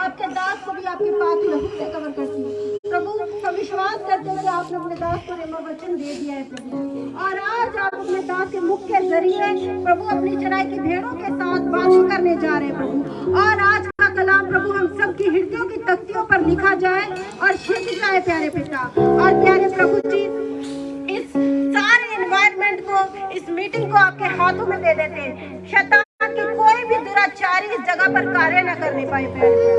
आपके दास को भी आपके पाक लहू से कवर करती है। प्रभु हम विश्वास करते हैं कि आपने अपने दास को रेमा वचन दे दिया है प्रभु, और आज आप अपने दास के मुख के जरिए प्रभु अपनी चराई की भेड़ों के साथ बातें करने जा रहे हैं प्रभु। और आज का कलाम प्रभु हम सबकी हृदयों की तख्तियों पर लिखा जाए और छिप जाए प्यारे पिता। और प्यारे प्रभु जी, इस सारे एनवायरनमेंट को, इस मीटिंग को आपके हाथों में दे देते हैं। शैतान की कोई भी दुराचारी इस जगह पर कार्य न करने पाए प्यारे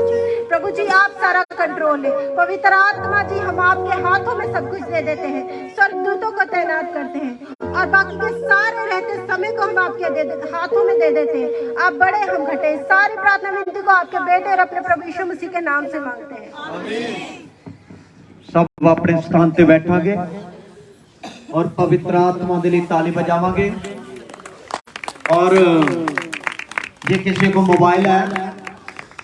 प्रभु जी। आप सारा कंट्रोल है। पवित्र आत्मा जी, हम आपके हाथों में सब कुछ दे देते हैं, स्वर्गदूतों को तैनात करते हैं और बाकी के सारे रहते समय को हम आपके हाथों में दे देते हैं। आप बड़े, हम घटे। सारी प्रार्थना विनती को आपके बेटे और अपने प्रभु यीशु मसीह के नाम से मांगते हैं। सब अपने स्थान ते बैठांगे और पवित्र आत्मा दे लिए ताली बजावांगे। और जे किसी को मोबाइल है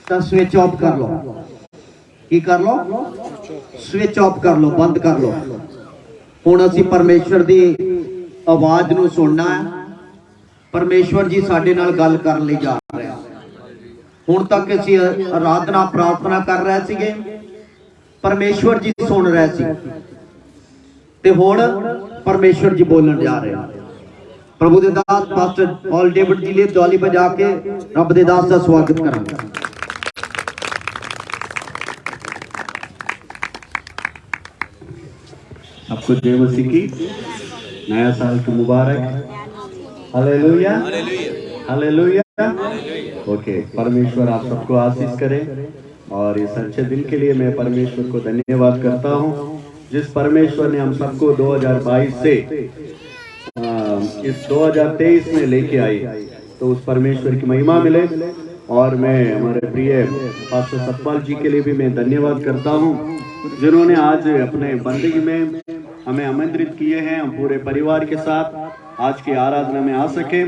तो स्विच ऑफ कर लो। की कर लो? स्विच ऑफ कर लो, बंद कर लो। हुण असीं परमेश्वर दी आवाज नूं सुनना है। परमेश्वर जी साडे नाल गल करन लई जा रहे हैं। हुण तक असीं आराधना प्रार्थना कर रहे सीगे, परमेश्वर जी सुन रहे सी, ते हुण परमेश्वर जी बोलन जा रहे हैं। प्रभु दे दास पास्टर पॉल डेविड जी लिए ताली बजा के रब दे दास का स्वागत करांगे। आपको जय मसीह की, नया साल की मुबारक। Hallelujah, hallelujah. ओके, परमेश्वर आप सबको आशीष करे। और इस अच्छे दिन के लिए मैं परमेश्वर को धन्यवाद करता हूँ, जिस परमेश्वर ने हम सबको 2022 से इस 2023 में लेके आई। तो उस परमेश्वर की महिमा मिले। और मैं हमारे प्रिय पास्टर सतपाल जी के लिए भी मैं धन्यवाद करता हूँ, जिन्होंने आज अपने बंदगी में हमें आमंत्रित किए हैं। हम पूरे परिवार के साथ आज की आराधना में आ सके।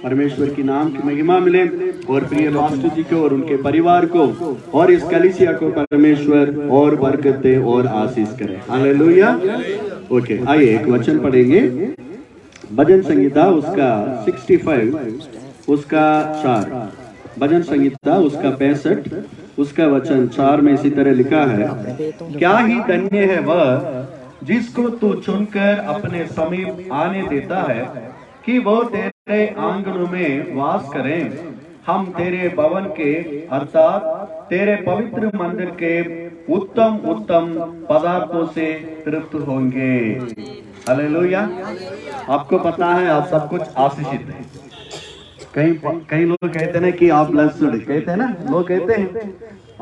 परमेश्वर की नाम की महिमा मिले। और प्रिय पास्टर जी को और उनके परिवार को और इस कलीसिया को परमेश्वर और बरकत दे और आशीष करे। हालेलुया। ओके, आइए एक वचन पढ़ेंगे। भजन संगीता उसका 65 उसका 4, भजन संगीता उसका 65 उसका वचन 4 में इसी तरह लिखा है, क्या ही धन्य है वह जिसको तू चुनकर अपने समीप आने देता है, कि वो तेरे आंगनों में वास करें। हम तेरे भवन के अर्थात तेरे पवित्र मंदिर के उत्तम उत्तम पदार्थों से तृप्त होंगे। हालेलुया। आपको पता है आप सब कुछ आशीषित हैं। कई लोग कहते हैं कि आप ब्लेस्ड, कहते हैं ना, लोग कहते हैं।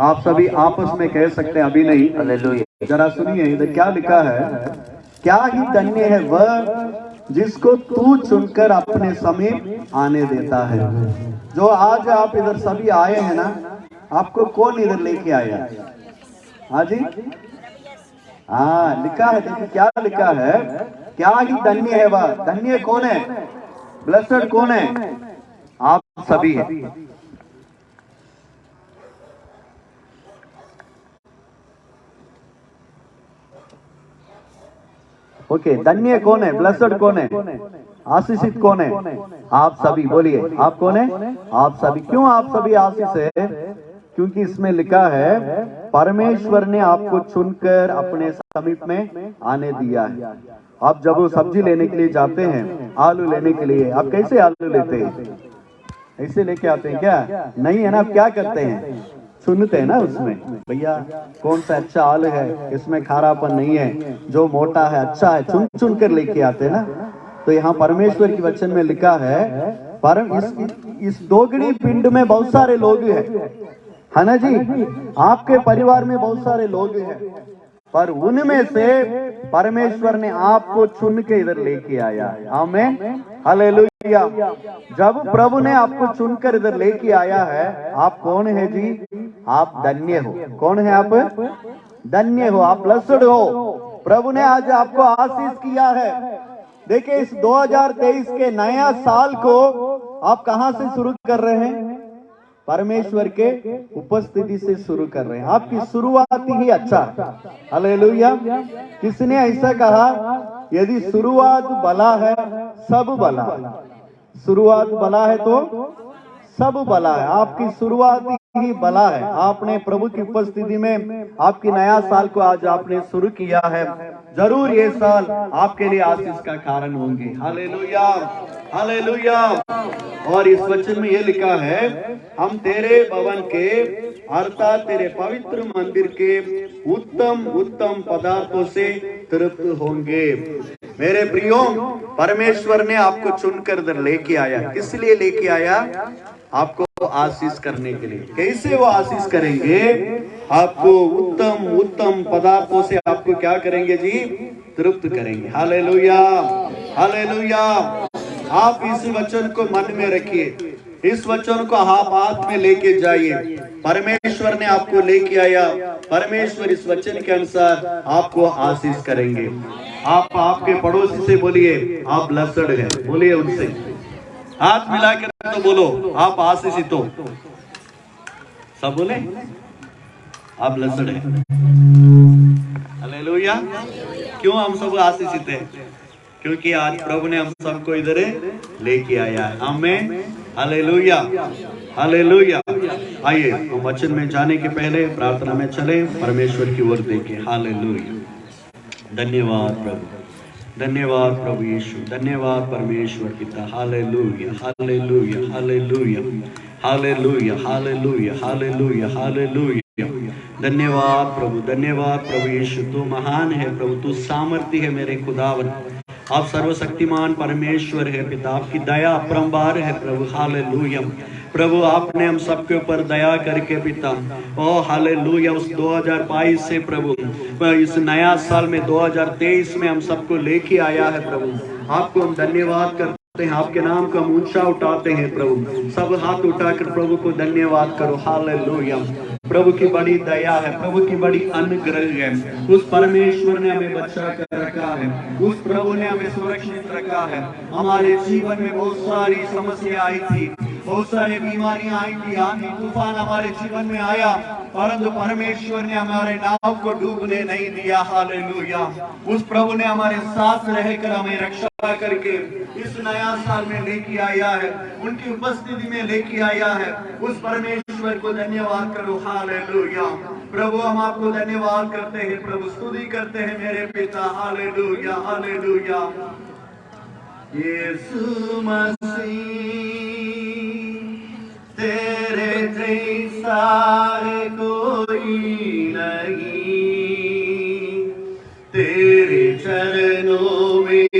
आप सभी आपस में कह सकते हैं, अभी नहीं। हालेलुया। जरा सुनिए इधर क्या लिखा है, क्या ही धन्य है वह जिसको तू चुनकर अपने समीप आने देता है। जो आज आप इधर सभी आए हैं ना, आपको कौन इधर लेके आया? हाँ जी, हाँ लिखा है, देखिए क्या लिखा है, क्या ही धन्य है वह। धन्य कौन है? ब्लेस्ड कौन है? आप सभी हैं। ओके, धन्य कौन है? ब्लेस्ड कौन है? आशीषित कौन है? आप सभी। बोलिए, आप कौन है? आप सभी। क्यों आप सभी आशीष है? क्योंकि इसमें लिखा है परमेश्वर ने आपको चुनकर अपने समीप में आने दिया है। आप जब वो सब्जी लेने के लिए जाते हैं, आलू लेने के लिए, आप कैसे आलू लेते हैं? ऐसे लेके आते हैं क्या? नहीं है ना। आप क्या करते हैं? चुनते हैं ना उसमें, भैया कौन सा अच्छा आलू है, इसमें खारापन नहीं है, जो मोटा है अच्छा है, चुन चुन कर लेके आते हैं ना। तो यहाँ परमेश्वर की वचन में लिखा है, परम इस दोगुनी पिंड में बहुत सारे लोग हैं, है ना जी। आपके परिवार में बहुत सारे लोग हैं, पर उनमें से परमेश्वर ने आपको चुन के इधर लेके आया है। आमीन, हालेलुया। जब प्रभु ने आपको चुनकर इधर लेके आया है, आप कौन है जी? आप धन्य हो। कौन है आप? धन्य हो, आप ब्लेस्ड हो। प्रभु ने आज आपको आशीष किया है। देखिए, इस 2023 के नया साल को आप कहां से शुरू कर रहे हैं? परमेश्वर के उपस्थिति से शुरू कर रहे हैं। आपकी शुरुआत ही अच्छा है। हालेलुया। किसने ऐसा कहा, यदि शुरुआत भला है सब भला है। शुरुआत भला है तो सब भला है। आपकी शुरुआत ही भला है। आपने प्रभु की उपस्थिति में आपकी नया साल को आज आपने शुरू किया है। जरूर ये साल आपके लिए आशीष का कारण होंगे। Hallelujah, hallelujah. और इस वचन में ये लिखा है, हम तेरे भवन के अर्थात तेरे पवित्र मंदिर के उत्तम उत्तम पदार्थों से तृप्त होंगे। मेरे प्रियो, परमेश्वर ने आपको चुनकर लेके आया। किस लिए लेके आया? आपको आशीष करने के लिए। कैसे वो आशीष करेंगे? आपको उत्तम उत्तम पदार्थों से आपको क्या करेंगे जी? तृप्त करेंगे। Hallelujah, hallelujah. आप इस वचन को मन में रखिए, इस वचन को आप हाथ में लेके जाइए। परमेश्वर ने आपको लेके आया, परमेश्वर इस वचन के अनुसार आपको आशीष करेंगे। आप आपके पड़ोसी से बोलिए, आप ब्लेस्ड हैं। बोलिए उनसे, हाथ मिलाकर तो बोलो, आप आशीषित हो। सब बोले, आप ब्लेस्ड हैं। हालेलुया। क्यों हम सब आशीषित हैं? क्योंकि आज प्रभु ने हम सबको इधर लेके आया है। आमीन, हालेलुया, हालेलुया। आइए हम वचन में जाने के पहले प्रार्थना में चले, परमेश्वर की ओर देखें। हालेलुया। धन्यवाद प्रभु, धन्यवाद प्रभु यीशु, धन्यवाद परमेश्वर पिता। Hallelujah, hallelujah, hallelujah, hallelujah, hallelujah, hallelujah, hallelujah. धन्यवाद प्रभु, धन्यवाद प्रभु यीशु। तू महान है प्रभु, तू सामर्थी है मेरे खुदावन। आप सर्वशक्तिमान परमेश्वर है पिता, आपकी दया अपरंपार है प्रभु। हालेलुया प्रभु, आपने हम सबके ऊपर दया करके पिता, ओ हालेलुया, उस 2022 से प्रभु इस नया साल में 2023 में हम सबको लेके आया है प्रभु। आपको हम धन्यवाद करते हैं, आपके नाम को हम ऊंचा उठाते हैं प्रभु। सब हाथ उठाकर प्रभु को धन्यवाद करो। हालेलुया। प्रभु की बड़ी दया है, प्रभु की बड़ी अनुग्रह है। उस परमेश्वर ने हमें बचा कर रखा है, उस प्रभु ने हमें सुरक्षित रखा है। हमारे जीवन में बहुत सारी समस्या आई थी, बहुत सारी बीमारियां आई थी, आंधी तूफान हमारे जीवन में आया, परंतु परमेश्वर ने हमारे नाव को डूबने नहीं दिया। हालेलुया। उस प्रभु ने हमारे साथ रहकर हमें रक्षा करके इस नया साल में लेके आया है, उनकी उपस्थिति में लेके आया है। उस परमेश्वर को धन्यवाद करो। हालेलुया प्रभु, हम आपको धन्यवाद करते हैं प्रभु, स्तुति करते हैं मेरे पिता। Hallelujah, hallelujah. यीशु मसीह तेरे जैसा कोई नहीं, तेरे चरणों में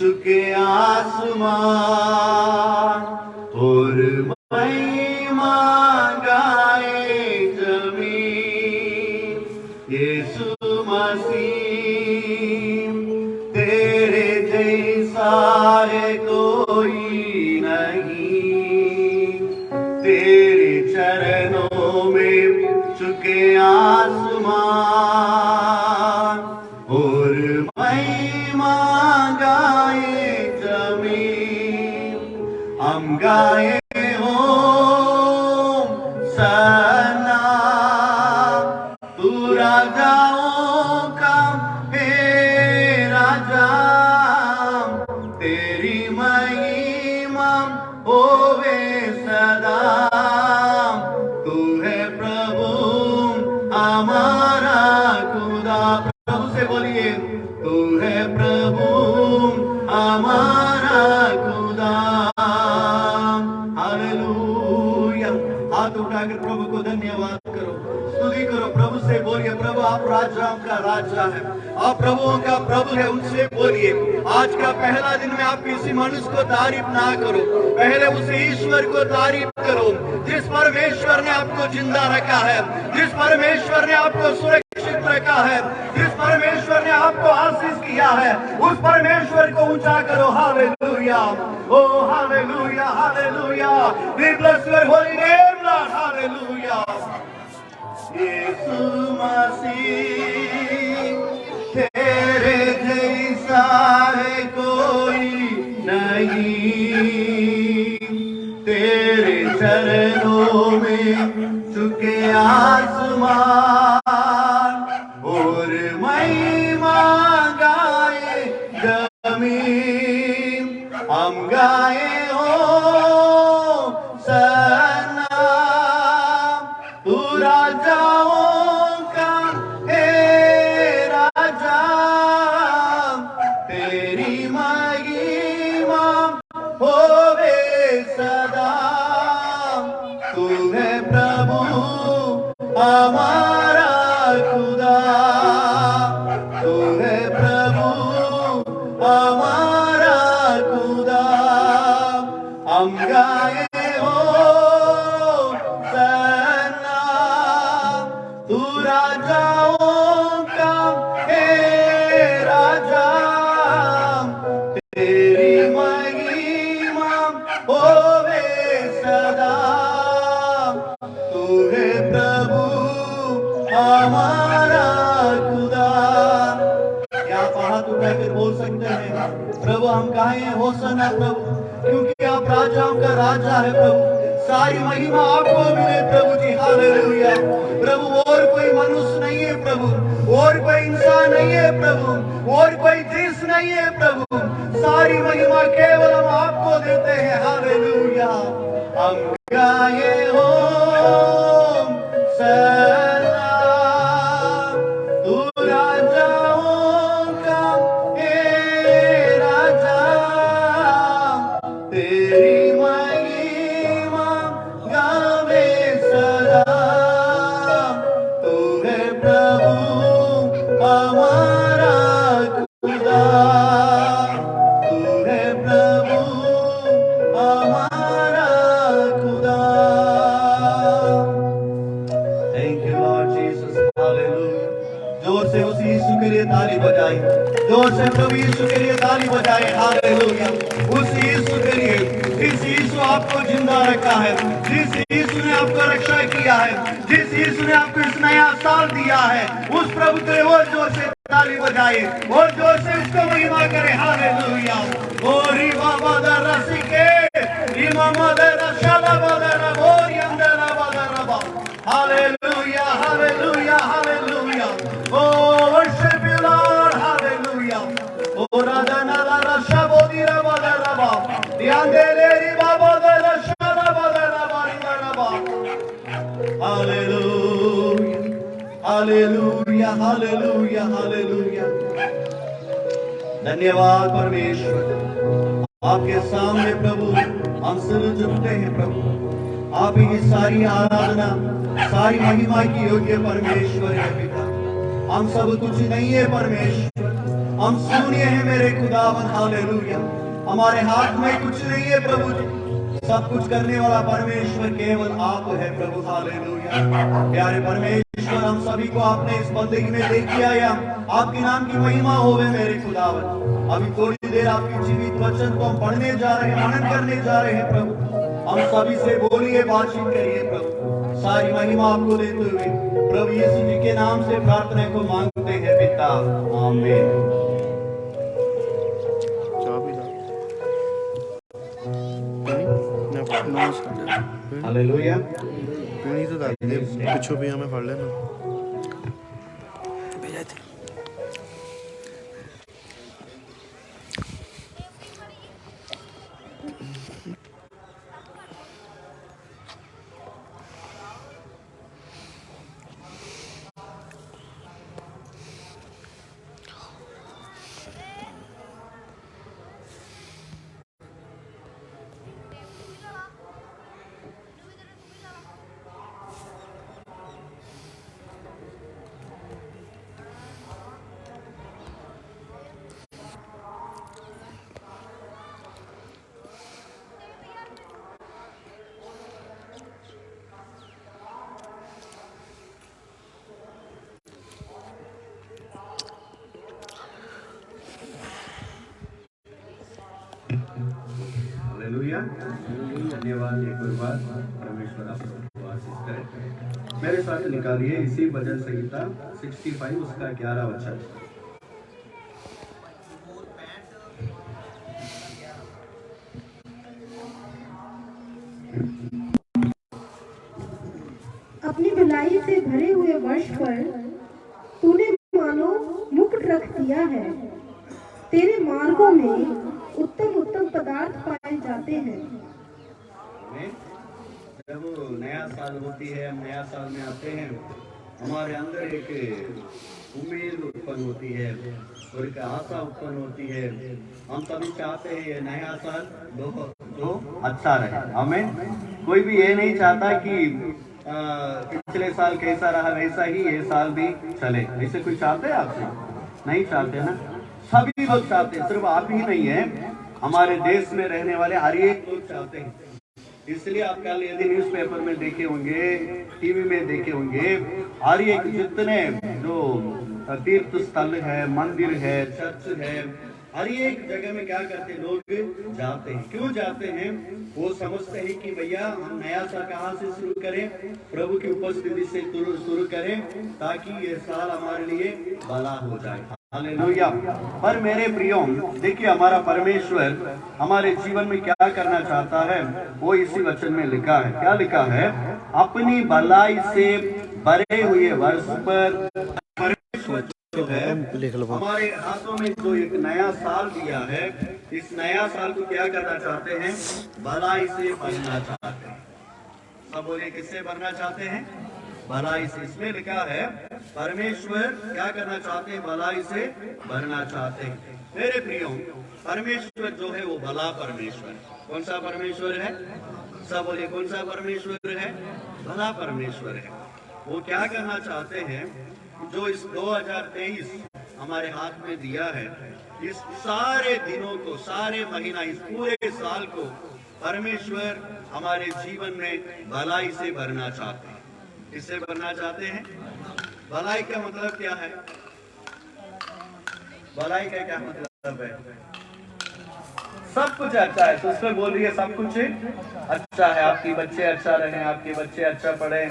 झुके आसमान और महिमा गाए जमीन। यीशु मसीह तेरे जैसा कोई नहीं, तेरे चरणों में झुके आसमान और महिमा गाए जमीन। हम गाए हो सना, तू राजाओं का हे राजा, तेरी महिमा होवे सदा। तू है प्रभु हमारा खुदा। प्रभु से बोलिए, तू है प्रभु हमारा खुदा। हालेलुया। हाथ उठाकर प्रभु को धन्यवाद करो, स्तुति करो। प्रभु से बोलिए, प्रभु आप राजाओं का राजा है, आप प्रभुओं का प्रभु है। उनसे बोलिए, आज का पहला दिन में आप किसी मनुष्य को तारीफ ना करो, पहले उस ईश्वर को तारीफ करो जिस परमेश्वर ने आपको जिंदा रखा है, जिस परमेश्वर ने आपको सुरक्षित रखा है, जिस परमेश्वर ने आपको आशीष किया है। उस परमेश्वर को ऊंचा करो। Hallelujah, O hallelujah, hallelujah. We bless your holy name, Lord. Hallelujah. Yeshu Masih तेरे जैसा कोई नहीं, तेरे चरणों में झुके आसमान और महिमा गाए जमीन। हम गाए हो सना, हमारा खुदा, तू है प्रभु हमारा खुदा। हम गाए हो सन्ना, तू राजाओं का है राजा, तेरी महिमा होवे सदा। तू है प्रभु हमारा खुदा। क्या आप हाथ उठाकर बोल सकते हैं, प्रभु हम गाए हैं होसन्ना प्रभु, क्योंकि आप राजाओं का राजा है प्रभु। सारी महिमा आपको मिले प्रभु जी, हालेलुया। प्रभु और कोई मनुष्य नहीं है प्रभु, और कोई इंसान नहीं है प्रभु, और कोई देश नहीं है प्रभु। सारी महिमा केवल हम आपको देते हैं, हालेलुया। हम गाए हो सन्ना, तू राजाओं का है राजा, तेरी महिमा गावे सदा। तू है प्रभु हमारा खुदा, तू है प्रभु हमारा खुदा। Thank you Lord Jesus, hallelujah. जोर से उस यीशु के लिए ताली बजाई, जोर से प्रभु यीशु के लिए ताली बजाए, हालेलुया। उस यीशु के लिए, जिस यीशु आपको जिंदा रखा है, जिस यीशु ने आपको रक्षा किया है, जिस यीशु ने आपको इस नया साल दिया है, उस प्रभु के लिए और जोर से ताली बजाए और जोर से उसको महिमा करे, हालेलुया। ओ रीवा बादा रसिके, रीमा मादा रशाला बादा रबोरी अंदरा बादा रबा, hallelujah, hallelujah, hallelujah. O worship you Lord, hallelujah. ओ राधा नाला रशा बोदी रबा रबा, ध्यान दे ले री बाबा दा रशा रबा रबा रबा, हालेलुया, हालेलुया, हालेलुया, हालेलुया। धन्यवाद परमेश्वर, आपके सामने प्रभु हम सिर झुकते हैं प्रभु। आप ही की सारी आराधना, सारी महिमा की योग्य परमेश्वर है पिता। हम सब कुछ नहीं है परमेश्वर, हम शून्य हैं मेरे खुदावन, हालेलुया। हमारे हाथ में कुछ नहीं है प्रभु जी, सब कुछ करने वाला परमेश्वर केवल आप है प्रभु, हालेलुया। प्यारे परमेश्वर, हम सभी को आपने इस बंदगी में देख लिया, या आपके नाम की महिमा होवे मेरे खुदावन। अभी थोड़ी देर आपकी जीवित वचन को हम पढ़ने जा रहे हैं, मनन करने जा रहे हैं प्रभु। हम सभी से बोलिए, बातचीत करिए प्रभु। सारी महिमा आपको देते हुए प्रभु यीशु जी के नाम से प्रार्थना को मांगते हैं पिता, आमीन। हालेलुया। पीनी तो डाल दे, पिछो भी हमें फाड़ लेना। हालेलुया। धन्यवाद। एक और बार परमेश्वर आप सबको आशीष करे। मेरे साथ निकालिए इसी भजन संहिता 65 उसका 11 वचन। अपनी भलाई से भरे हुए वर्ष पर तूने मानो मुकुट रख दिया है। तेरे मार्गों में उत्तम उत्तम पदार्थ पाए जाते हैं। जब नया साल होती है, हम नया साल में आते हैं, हमारे अंदर एक उम्मीद उत्पन्न होती है और एक आशा उत्पन्न होती है। हम सभी चाहते हैं ये नया साल जो अच्छा रहे, आमीन। कोई भी ये नहीं चाहता कि पिछले साल कैसा रहा वैसा ही ये साल भी चले, ऐसे कोई चाहते हैं आपसे? नहीं चाहते ना, सभी लोग चाहते हैं, सिर्फ आप ही नहीं है, हमारे देश में रहने वाले हर एक लोग चाहते हैं। इसलिए आप कल यदि न्यूज़पेपर में देखे होंगे, टीवी में देखे होंगे, हर एक जितने जो तीर्थ स्थल है, मंदिर है, चर्च है, हर एक जगह में क्या करते हैं, लोग जाते हैं। क्यों जाते हैं? वो समझते हैं कि भैया हम नया साल कहाँ से शुरू करें, प्रभु की उपस्थिति से शुरू करें, ताकि ये साल हमारे लिए भला हो जाए। हालेलुया। पर मेरे प्रियो, देखिए हमारा परमेश्वर हमारे जीवन में क्या करना चाहता है, वो इसी वचन में लिखा है। क्या लिखा है? अपनी भलाई से भरे हुए वर्ष पर परमेश्वर जो है हमारे हाथों में जो एक नया साल दिया है, इस नया साल को क्या करना चाहते हैं? भलाई से भरना चाहते हैं। सब बोलिए, किससे भरना चाहते हैं? भलाई से। इसमें लिखा है परमेश्वर क्या करना चाहते हैं? भलाई से भरना चाहते हैं। मेरे प्रियो, परमेश्वर जो है वो भला परमेश्वर। कौन सा परमेश्वर है? सब बोलिए, कौन सा परमेश्वर है? भला परमेश्वर है। वो क्या करना चाहते हैं? जो इस 2023 हमारे हाथ में दिया है, इस सारे दिनों को, सारे महीना, इस पूरे साल को परमेश्वर हमारे जीवन में भलाई से भरना चाहते हैं। किससे भरना चाहते हैं? भलाई का मतलब क्या है? भलाई का क्या मतलब है? सब कुछ अच्छा है, तो उसमें बोल रही है सब कुछ अच्छा है। आपके बच्चे अच्छा रहें, आपके बच्चे अच्छा पढ़ें,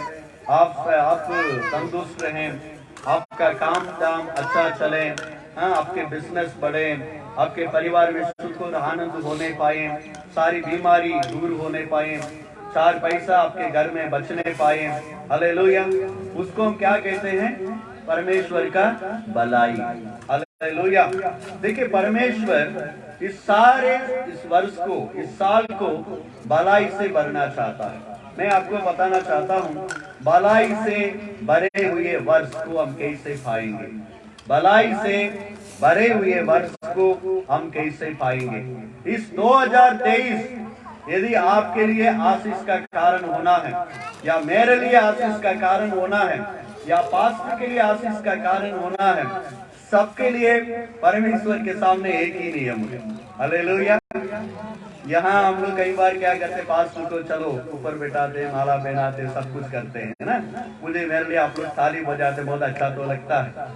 आप तंदुरुस्त रहें, आपका काम दाम अच्छा चले, हाँ, आपके बिजनेस बढ़े, आपके परिवार में सुख और आनंद होने पाए, सारी बीमारी दूर होने पाए, 4 पैसा आपके घर में बचने पाए। हालेलुया। उसको हम क्या कहते हैं? परमेश्वर का भलाई। हालेलुया। देखिए परमेश्वर इस वर्ष को, इस साल को भलाई से भरना चाहता है। मैं आपको बताना चाहता हूँ, भलाई से भरे हुए वर्ष को हम कैसे पाएंगे? भलाई से भरे हुए वर्ष को हम कैसे पाएंगे? इस 2023 यदि आपके लिए आशीष का कारण होना है, या मेरे लिए आशीष का कारण होना है, या पास्टर के लिए आशीष का कारण होना है, सबके लिए परमेश्वर के सामने एक ही नियम है। हालेलुया। यहाँ हम लोग कई बार क्या करते, पास्टर को चलो ऊपर बैठाते, माला पहनाते, सब कुछ करते हैं ना। मुझे मेरे लिए आप लोग ताली बजाते, बहुत अच्छा तो लगता है,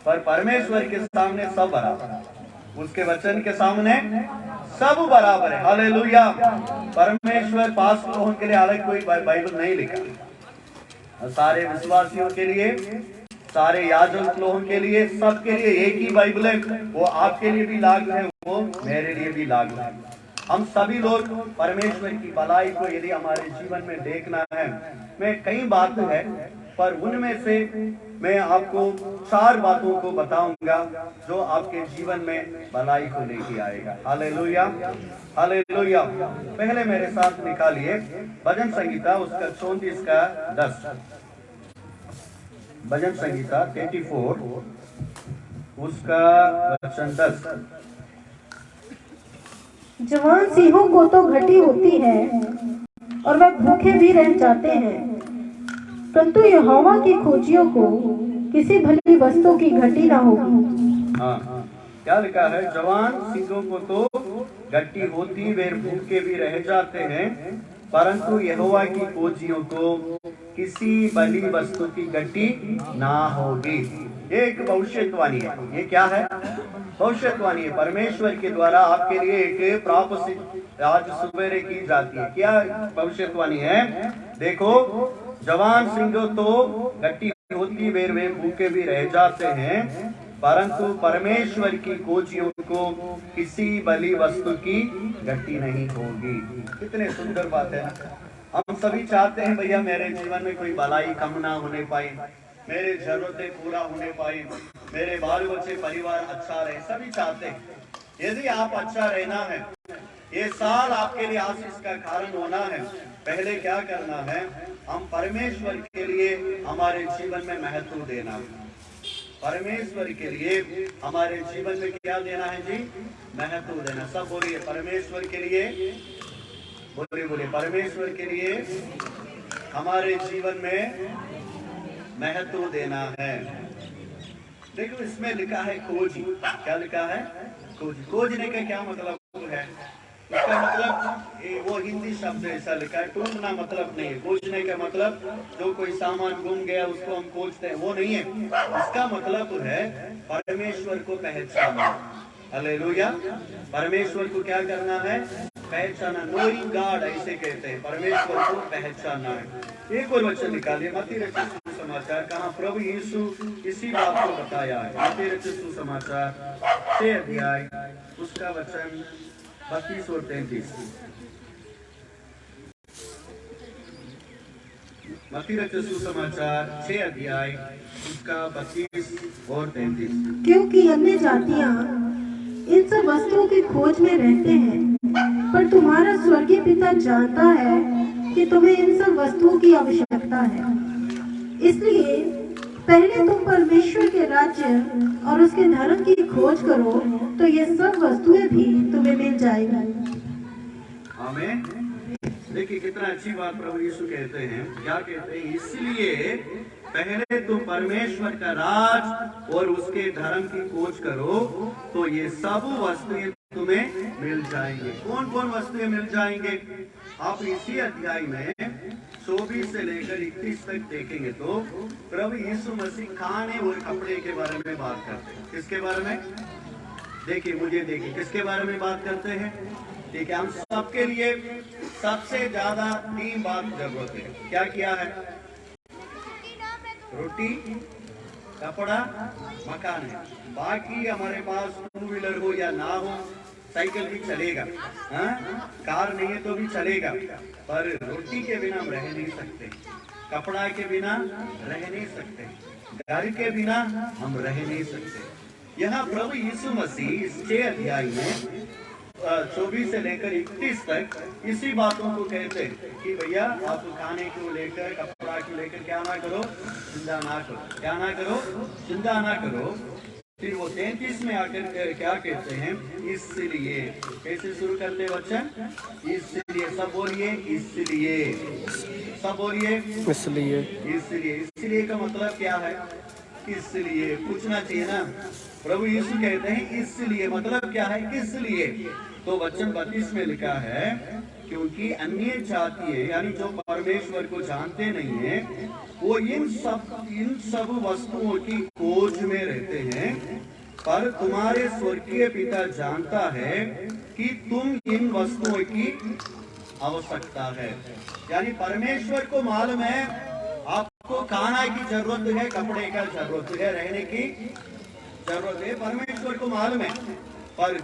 पर परमेश्वर के सामने सब बराबर, उसके वचन के सामने सब बराबर है। हालेलुया। परमेश्वर पास्टर लोगों के लिए अलग कोई बाइबल नहीं लिखा, सारे विश्वासियों के लिए, सारे याजक लोगों के लिए, सबके लिए एक ही बाइबल है। वो आपके लिए भी लागू है, वो मेरे लिए भी लागू है। हम सभी लोग परमेश्वर की भलाई को यदि हमारे जीवन में देखना है, मैं कई बातें हैं, पर उनमें से मैं आपको 4 बातों को बताऊंगा जो आपके जीवन में भलाई को लेके आएगा। हालेलुया। हालेलुया। पहले मेरे साथ निकालिए भजन संगीता उसका 34 का 10। भजन संगीता 34 उसका वचन 10। जवान सिंहों को तो घटी होती है और वह भूखे भी रह जाते हैं, परंतु यहोवा की खोजियों को किसी भली वस्तु की घटी ना होगी। हाँ, क्या लिखा है? जवान सिंहों को तो घटी होती, वे भूखे भी रह जाते हैं, परंतु यहोवा की खोजियों को किसी भली वस्तु की घटी ना होगी। ये एक भविष्यवाणी है। ये क्या है? भविष्यवाणी है। परमेश्वर के द्वारा आपके लिए एक प्राप्ति आज सुबह की जाती है। क्या भविष्यवाणी है? देखो, जवान सिंह तो घटी होती, वे भूखे भी रह जाते हैं, परंतु परमेश्वर की खोजियों को किसी भली वस्तु की घटी नहीं होगी। कितने सुंदर बात है ना। हम सभी चाहते हैं भैया मेरे जीवन में कोई भलाई कम ना होने पाए, मेरे जरूरतें पूरा होने पाए, मेरे बाल बच्चे परिवार अच्छा रहे, सभी चाहते हैं। यदि आप अच्छा रहना है, ये साल आपके लिए आशीष का कारण होना है, पहले क्या करना है? हम परमेश्वर के लिए हमारे जीवन में महत्व देना है। परमेश्वर के लिए हमारे जीवन में क्या देना है जी? महत्व देना। सब बोलिए परमेश्वर के लिए, बोलिए बोलिए परमेश्वर के लिए हमारे जीवन में महत्व देना है। देखो इसमें लिखा है खोजी। क्या लिखा है? खोजी। खोजने का क्या मतलब है? इसका मतलब वो हिंदी शब्द ऐसा लिखा है, ढूंढना मतलब नहीं है। खोजने का मतलब जो कोई सामान गुम गया उसको हम खोजते हैं, वो नहीं है। इसका मतलब है परमेश्वर को पहचानना। हालेलुया। परमेश्वर को क्या करना है? पहचाना। नोइंग गॉड ऐसे कहते हैं, परमेश्वर को पहचानना है। एक और वचन निकालिए, मत्ती रचित सुसमाचार, कहाँ प्रभु यीशु इसी बात को बताया है। मत्ती रचित सुसमाचार 6 अध्याय, उसका वचन 32 और 33। मत्ती रचित सुसमाचार 6 अध्याय, उसका 32 और 33। क्योंकि अन्य जातियां इन सब वस्तुओं की खोज में रहते हैं, पर तुम्हारा स्वर्गीय पिता जानता है कि तुम्हें इन सब वस्तुओं की आवश्यकता है। इसलिए पहले तुम परमेश्वर के राज्य और उसके धर्म की खोज करो, तो ये सब वस्तुएं भी तुम्हें मिल जाएंगी। आमीन। देखिए कितना अच्छी बात प्रभु यीशु कहते हैं। क्या कहते हैं? इसलिए पहले तुम परमेश्वर का राज और उसके धर्म की खोज करो, तो ये सब वस्तुएं तुम्हें मिल जाएंगे। कौन कौन वस्तुएं मिल जाएंगे? आप इसी अध्याय में 24 से लेकर 31 तक देखेंगे तो प्रभु यीशु मसीह खाने और कपड़े के बारे में बात करते हैं। किसके बारे में? देखिए, मुझे देखिए, किसके बारे में बात करते हैं? ठीक है, हम सबके लिए सबसे ज्यादा 3 बात जरूरत है। क्या किया है? रोटी, कपड़ा, मकान है। बाकी हमारे पास 2 व्हीलर हो या ना हो, साइकिल भी चलेगा, हाँ? कार नहीं है तो भी चलेगा, पर रोटी के बिना हम रह नहीं सकते, कपड़ा के बिना रह नहीं सकते, घर के बिना हम रह नहीं सकते। यहाँ प्रभु यीशु मसीह इस 6 अध्याय में 24 से लेकर 31 तक इसी बातों को कहते हैं कि भैया आप खाने को लेकर, कपड़ा को लेकर क्या ना करो, चिंता ना करो। क्या ना करो? चिंता ना करो। फिर वो 33 में आकर क्या कहते हैं? इसलिए। कैसे शुरू करते वचन? इसलिए। सब बोलिए इसलिए। सब बोलिए इसलिए। इसलिए। इसलिए का मतलब क्या है? इसलिए पूछना चाहिए ना। प्रभु यीशु कहते हैं इसलिए, मतलब क्या है? किस लिए? तो वचन 32 में लिखा है, क्योंकि अन्य जातियां यानी जो परमेश्वर को जानते नहीं है, वो इन सब वस्तुओं की खोज में रहते हैं, पर तुम्हारे स्वर्गीय पिता जानता है कि तुम इन वस्तुओं की आवश्यकता है। यानी परमेश्वर को मालूम है आपको खाना की जरूरत है, कपड़े का जरूरत है, रहने की जरूरत है। परमेश्वर को मालूम है, पर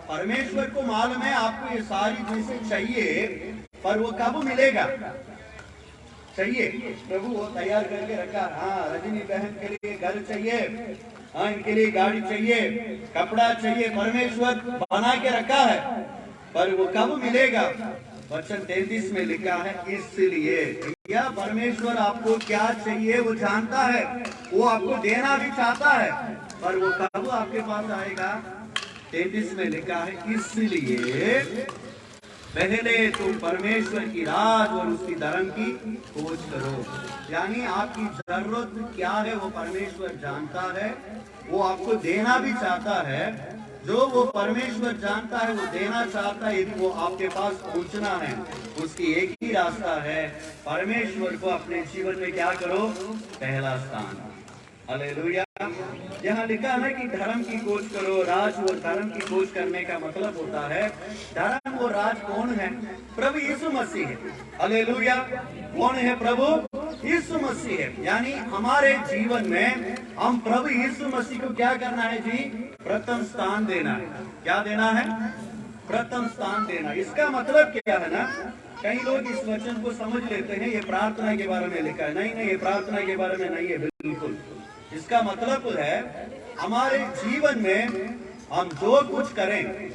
परमेश्वर को मालूम है आपको ये सारी चीजें चाहिए, पर वो कब मिलेगा? चाहिए। प्रभु वो तैयार करके रखा। हाँ, रजनी बहन के लिए घर चाहिए, हाँ, इनके लिए गाड़ी चाहिए, कपड़ा चाहिए, परमेश्वर बना के रखा है, पर वो कब मिलेगा? वचन 33 में लिखा है इसलिए। या परमेश्वर आपको क्या चाहिए वो जानता है, वो आपको देना भी चाहता है, पर वो कब आपके पास आएगा? 33 में लिखा है इसलिए पहले तुम परमेश्वर की राज और उसकी धर्म की खोज करो। यानी आपकी जरूरत क्या है वो परमेश्वर जानता है, वो आपको देना भी चाहता है। जो वो परमेश्वर जानता है वो देना चाहता है। यदि वो आपके पास पहुंचना है, उसकी एक ही रास्ता है, परमेश्वर को अपने जीवन में क्या करो? पहला स्थान। हालेलुया। यहाँ लिखा है कि धर्म की खोज करो। राज और धर्म की खोज करने का मतलब होता है, धर्म और राज कौन है? प्रभु यीशु मसीह है। हालेलुया। कौन है? प्रभु यीशु मसीह है। यानी हमारे जीवन में हम प्रभु यीशु मसीह को क्या करना है जी? प्रथम स्थान देना है। क्या देना है? प्रथम स्थान देना। इसका मतलब क्या है ना, कई लोग इस वचन को समझ लेते हैं ये प्रार्थना के बारे में लिखा है। नहीं, ये प्रार्थना के बारे में नहीं है, बिल्कुल। इसका मतलब है हमारे जीवन में हम जो कुछ करें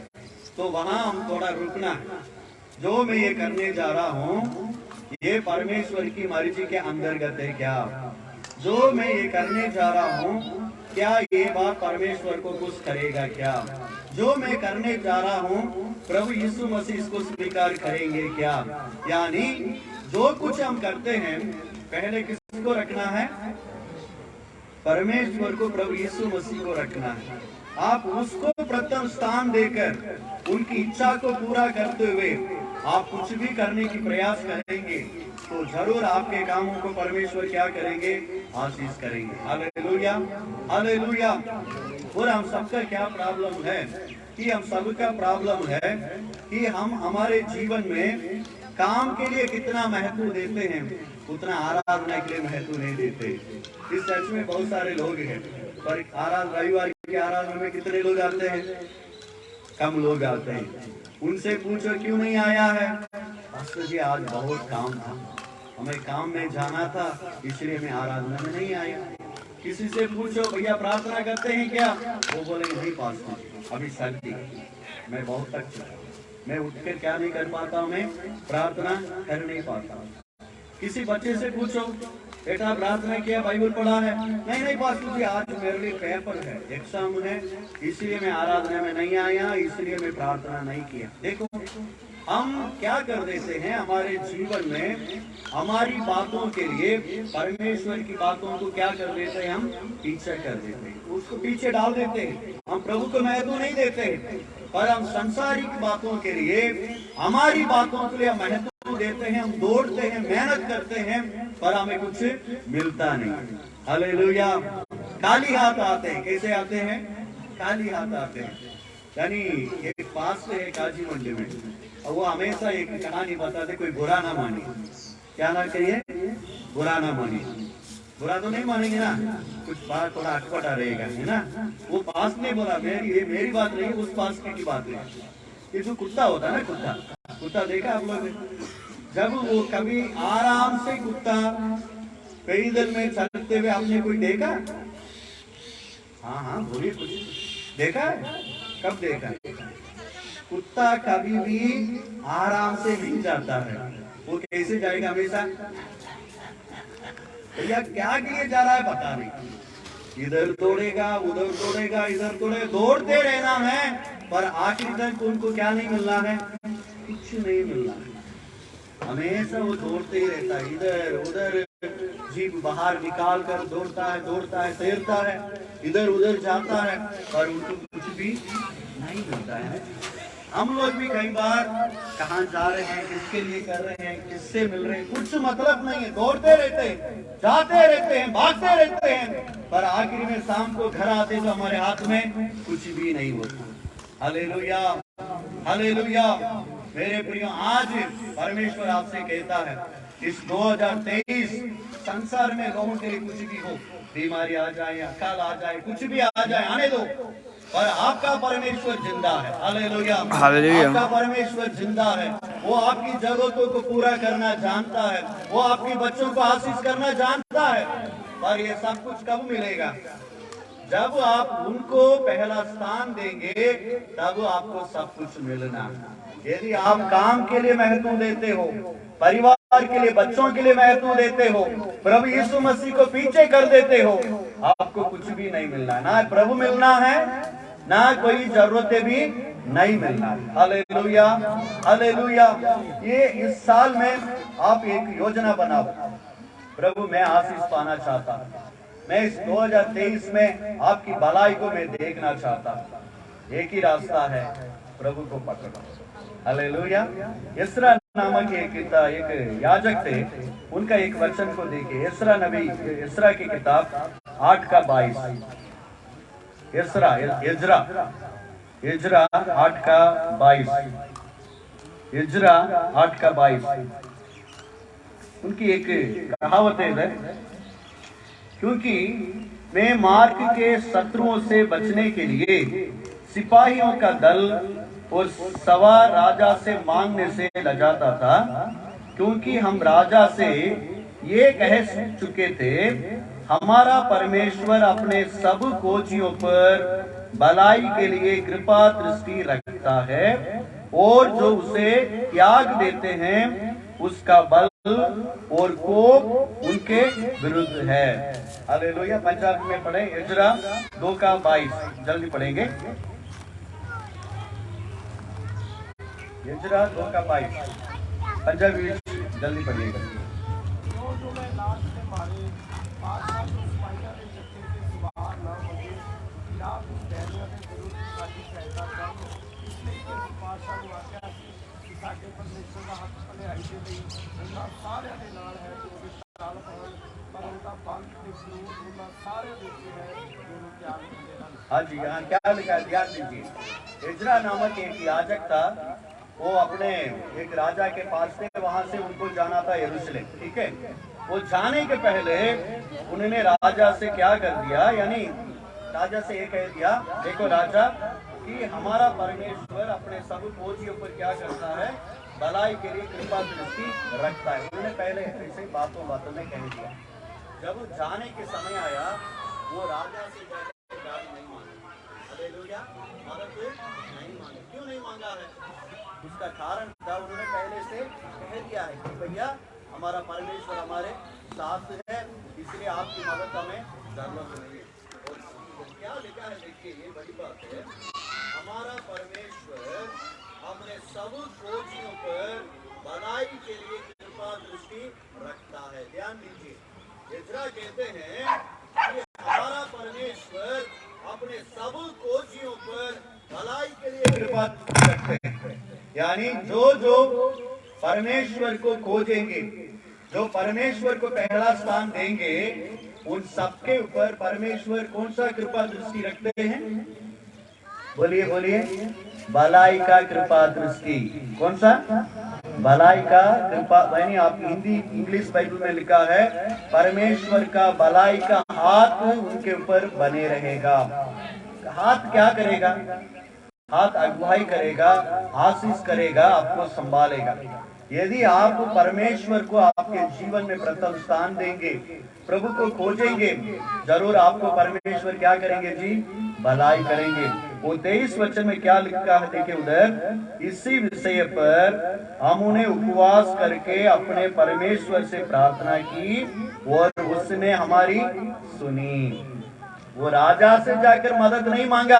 तो वहां हम थोड़ा रुकना है। जो मैं ये करने जा रहा हूँ ये परमेश्वर की मर्जी के अंतर्गत है क्या? जो मैं ये करने जा रहा हूँ क्या ये बात परमेश्वर को खुश करेगा क्या? जो मैं करने जा रहा हूँ प्रभु यीशु मसीह इसको स्वीकार करेंगे क्या? यानी जो कुछ हम करते हैं पहले किसको रखना है? परमेश्वर को, प्रभु यीशु मसीह को रखना है। आप उसको प्रथम स्थान देकर उनकी इच्छा को पूरा करते हुए आप कुछ भी करने की प्रयास करेंगे तो जरूर आपके कामों को परमेश्वर क्या करेंगे? आशीष करेंगे। Hallelujah, hallelujah. और हम सबका क्या प्रॉब्लम है कि हम सबका प्रॉब्लम है कि हम हमारे जीवन में काम के लिए कितना महत्व देते हैं, उतना आराधना के लिए महत्व नहीं देते। इस चर्च में बहुत सारे लोग हैं, पर रविवार की आराधना में कितने लोग आते हैं? कम लोग आते हैं। उनसे पूछो क्यों नहीं आया है? पास्टर जी आज बहुत काम था, हमें काम में जाना था, इसलिए मैं आराधना में नहीं आया। किसी से पूछो भैया प्रार्थना करते हैं क्या? वो बोले नहीं पास्टर अभी सर्दी, मैं बहुत थक चुका, मैं उठकर क्या नहीं कर पाता हूँ, मैं प्रार्थना कर नहीं पाता। किसी बच्चे से पूछो बेटा प्रार्थना किया, बाइबल पढ़ा है? नहीं नहीं पास्टर जी आज मेरे लिए पेपर है, एग्जाम है, इसलिए मैं आराधना में नहीं आया, इसलिए मैं प्रार्थना नहीं किया। देखो हम क्या कर देते हैं हमारे जीवन में, हमारी बातों के लिए परमेश्वर की बातों को क्या कर देते हैं? हम पीछे कर देते हैं, उसको पीछे डाल देते हैं। हम प्रभु को महत्व नहीं देते हैं, पर हम संसारिक बातों के लिए, हमारी बातों के लिए महत्व देते हैं। हम दौड़ते हैं, मेहनत करते हैं, पर हमें कुछ मिलता नहीं। हालेलुया। खाली हाथ आते हैं। कैसे आते हैं? खाली हाथ आते हैं। यानी एक पास से है काजी मंडी में, और वो हमेशा एक कहानी बताते, कोई बुरा ना माने। क्या ना करिए? बुरा ना माने। बुरा तो नहीं मानेंगे ना, कुछ बात थोड़ा अटपटा रहेगा, है ना। वो पास ने बोला मेरी बात नहीं, उस पास की बात है। ये जो कुत्ता होता है ना, कुत्ता देखा आप लोग? जब वो कभी आराम से कुत्ता पैदल में चलते हुए आपने कोई देखा? हाँ बोलिए, कुछ देखा है? कब देखा? कुत्ता कभी भी आराम से नहीं जाता है। वो कैसे जाएगा? हमेशा भैया क्या किए जा रहा है पता नहीं, इधर दौड़ेगा, उधर दौड़ेगा, इधर दौड़ेगा, दौड़ते रहना है, पर आखिर तक उनको क्या नहीं मिलना है? कुछ नहीं मिलना है। हमेशा वो दौड़ते ही रहता है, इधर उधर, जीभ बाहर निकाल कर दौड़ता है, तैरता है, इधर उधर जाता है, पर उनको कुछ भी नहीं मिलता है। हम लोग भी कई बार कहाँ जा रहे हैं, किसके लिए कर रहे हैं, किससे मिल रहे हैं, कुछ मतलब नहीं है। दौड़ते रहते हैं, जाते रहते हैं, भागते रहते हैं, पर आखिर में शाम को घर आते तो हमारे हाथ में कुछ भी नहीं होता। Hallelujah, hallelujah. मेरे प्रियो, आज परमेश्वर आपसे कहता है इस 2023 संसार में लोगों के लिए कुछ भी हो, बीमारी आ जाए, अकाल आ जाए, कुछ भी आ जाए, आने दो, पर आपका परमेश्वर जिंदा है। Hallelujah, hallelujah. आपका परमेश्वर जिंदा है। वो आपकी जरूरतों को पूरा करना जानता है, वो आपके बच्चों को आशीष करना जानता है। पर ये सब कुछ कब मिलेगा? जब आप उनको पहला स्थान देंगे, तब आपको सब कुछ मिलना। यदि आप काम के लिए महत्व देते हो, परिवार के लिए, बच्चों के लिए महत्व देते हो, प्रभु यीशु मसीह को पीछे कर देते हो, आपको कुछ भी नहीं मिलना। ना प्रभु मिलना है, ना कोई जरूरतें भी नहीं मिलना। Hallelujah, hallelujah. ये इस साल में आप एक योजना बनाओ, प्रभु मैं आशीष पाना चाहता हूँ, मैं इस 2023 में आपकी भलाई को मैं देखना चाहता हूँ। एक ही रास्ता है, प्रभु को पकड़ो। हालेलुया। एस्रा नामक एक याजक थे, उनका एक वचन को देखिए। एस्रा की किताब 8:22। एज्रा 8:22। एज्रा 8:22। उनकी एक कहावत है, क्योंकि मैं मार्ग के शत्रुओं से बचने के लिए सिपाहियों का दल और सवार राजा से मांगने से लजाता था, क्योंकि हम राजा से ये कह चुके थे, हमारा परमेश्वर अपने सब कोचियों पर भलाई के लिए कृपा दृष्टि रखता है, और जो उसे त्याग देते हैं उसका बल और कोप उनके विरुद्ध है। हालेलुया। पंजाबी में पढ़े, एज्रा 2:22, जल्दी पढ़ेंगे। एज्रा 2:22 पंजाबी जल्दी पढ़िएगा। जो मैं लाश से मारे बादशाह जो सिपाहियों ने जत्थे से सुवार न होंगे खिलाफ उस बैरियों ने जरूर साडी सहायता करें, इसलिए कि बादशाह ਨੂੰ ਆਖਿਆ ਕਿ ਸਾਡੇ ਪਰਮੇਸ਼ਰ ਦਾ ਹੱਥ ਭਲਾਈ ਦੇ ਲਈ ਉਹਨਾਂ ਸਾਰਿਆਂ ਦੇ ਨਾਲ ਹੈ ਜੋ ਉਹਦੇ ਨਾਲ ਹੋਣ, ਪਰ ਉਹਦਾ ਬਲ ਤੇ ਸਰੂਪ ਉਹਨਾਂ ਸਾਰਿਆਂ ਦੇ ਉੱਤੇ ਹੈ ਜੋ ਉਹਨੂੰ ਤਿਆਗ ਦਿੰਦੇ ਹਨ। हाँ जी, यहाँ क्या लिखा है ध्यान दीजिए। इजरा नामक एक याजक था, वो अपने एक राजा के पास थे, वहां से उनको जाना था यरूशलेम। ठीक है, वो जाने के पहले उन्होंने राजा से क्या कर दिया, यानी राजा से ये कह दिया, देखो राजा कि हमारा परमेश्वर अपने सब फौजियों पर क्या करता है, भलाई के लिए कृपा दृष्टि रखता है। उन्होंने पहले ऐसे बातों बातों में कह दिया। जब जाने के समय आया, वो राजा से नहीं मांगा, हालेलुया, मदद नहीं मांगी। क्यों नहीं मांगा है? उसका कारण था, उन्होंने पहले से कह दिया है कि भैया हमारा परमेश्वर हमारे साथ है, इसलिए आपकी मदद हमें जरूरत नहीं है। और क्या लिखा है देखिए, ये बड़ी बात है, हमारा परमेश्वर अपने सब फौजियों पर भलाई के लिए कृपा दृष्टि रखता है। ध्यान दीजिए, इजरा कहते हैं कि हमारा परमेश्वर अपने सब फौजियों पर भलाई के लिए कृपा रखते हैं। यानी जो जो परमेश्वर को खोजेंगे, जो परमेश्वर को पहला स्थान देंगे, उन सबके ऊपर परमेश्वर कौन सा कृपा दृष्टि रखते हैं? बोलिए बोलिए, भलाई का कृपा दृष्टि। कौन सा? भलाई का कृपा। यानी आप हिंदी इंग्लिश बाइबल में लिखा है, परमेश्वर का भलाई का हाथ उनके ऊपर बने रहेगा। हाथ क्या करेगा? हाथ अगुवाई करेगा, आशीष करेगा, आपको संभालेगा। यदि आप परमेश्वर को आपके जीवन में प्रथम स्थान देंगे, प्रभु को खोजेंगे, जरूर आपको परमेश्वर क्या करेंगे जी? भलाई करेंगे। वो 23 वचन में क्या लिखा है देखिए उधर, इसी विषय पर हमने उपवास करके अपने परमेश्वर से प्रार्थना की और उसने हमारी सुनी। वो राजा से जाकर मदद नहीं मांगा,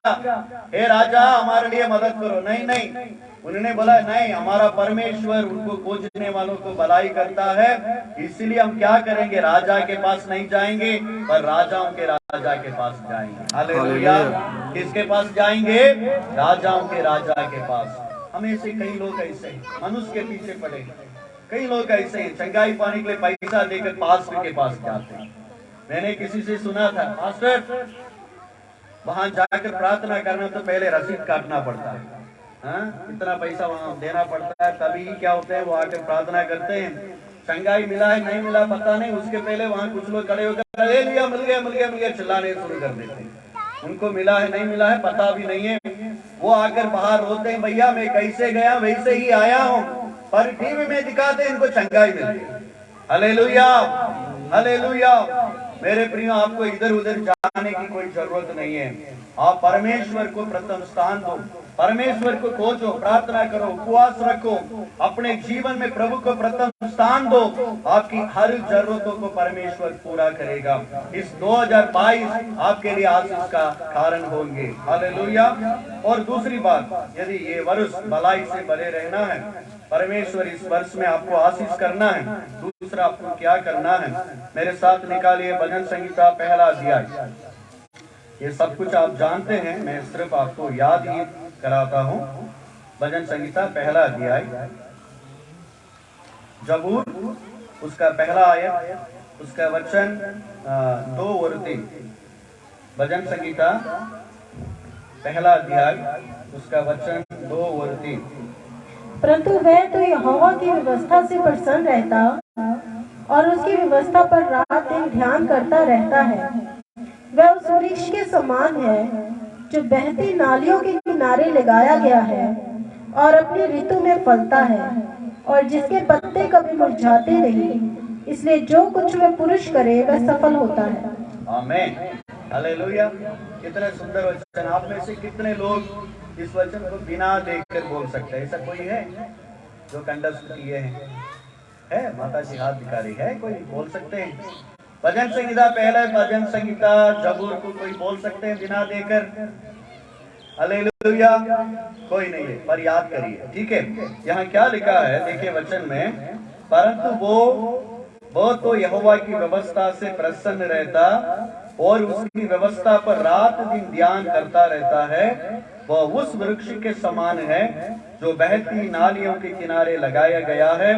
हे राजा हमारे लिए मदद करो, नहीं नहीं, उन्होंने बोला नहीं, हमारा परमेश्वर उनको खोजने वालों को भलाई करता है, इसलिए हम क्या करेंगे, राजा के पास नहीं जाएंगे, पर राजाओं के राजा के पास जाएंगे। हालेलुया। किसके पास जाएंगे? राजाओं के राजा के पास। हमें से कई लोग ऐसे मनुष्य के पीछे पड़े, कई लोग ऐसे चंगाई पाने के लिए पैसा देकर पास्टर के पास जाते हैं। मैंने किसी से सुना था, मास्टर वहां जाकर प्रार्थना करना तो पहले रसीद काटना पड़ता है, हाँ? इतना पैसा वहां देना पड़ता है, तभी क्या होता है वो आकर प्रार्थना करते हैं। चंगाई मिला है नहीं मिला पता नहीं, उसके पहले वहां कुछ लोग खड़े होकर ले लिया, मिल गया मिल गया मिल गया चिल्लाने शुरू कर देते हैं। उनको मिला है नहीं मिला है पता भी नहीं है, वो आकर बाहर रोते हैं, भैया मैं कैसे गया वैसे ही आया हूँ, पर टीवी में दिखाते हैं इनको चंगाई मिल गई। Hallelujah hallelujah. मेरे प्रियो, आपको इधर उधर जाने की कोई जरूरत नहीं है। आप परमेश्वर को प्रथम स्थान दो, परमेश्वर को खोजो, प्रार्थना करो, उपवास रखो, अपने जीवन में प्रभु को प्रथम स्थान दो, आपकी हर जरूरतों को परमेश्वर पूरा करेगा। इस 2022 आपके लिए आशीष का कारण होंगे। हालेलुया। और दूसरी बात, यदि ये वर्ष भलाई से भरे रहना है, परमेश्वर इस वर्ष में आपको आशीष करना है, दूसरा आपको क्या करना है? मेरे साथ निकालिए भजन संहिता पहला अध्याय। ये सब कुछ आप जानते हैं, मैं सिर्फ आपको याद ही कराता हूँ। भजन संहिता पहला अध्याय, जबूर उसका पहला आयत, उसका वचन 2 और 3। भजन संहिता पहला अध्याय, उसका वचन 2 और 3। परंतु वह तो यहोवा की व्यवस्था से प्रसन्न रहता और उसकी व्यवस्था पर रात दिन ध्यान करता रहता है। वह उस वृक्ष के समान है जो बहती नालियों के किनारे लगाया गया है और अपनी ऋतु में फलता है और जिसके पत्ते कभी मुरझाते नहीं, इसलिए जो कुछ वह पुरुष करे वह सफल होता है। आमीन। हालेलुया। कितने सुंदर वचन। आप में से कितने लोग इस वचन को बिना देखकर बोल सकते हैं? ऐसा कोई है जो कंठस्थ किए हैं? है? माता जी हाथ दिखा रही है, कोई बोल सकते हैं? भजन संहिता पहला, भजन संहिता जबूर को कोई बोल सकते हैं बिना देकर? हालेलुया। कोई नहीं है, पर याद करिए। ठीक है, यहाँ क्या लिखा है देखिए वचन में, परंतु वो तो यहोवा की व्यवस्था से प्रसन्न रहता और उसकी व्यवस्था पर रात दिन ध्यान करता रहता है। वह उस वृक्ष के समान है जो बहती नालियों के किनारे लगाया गया है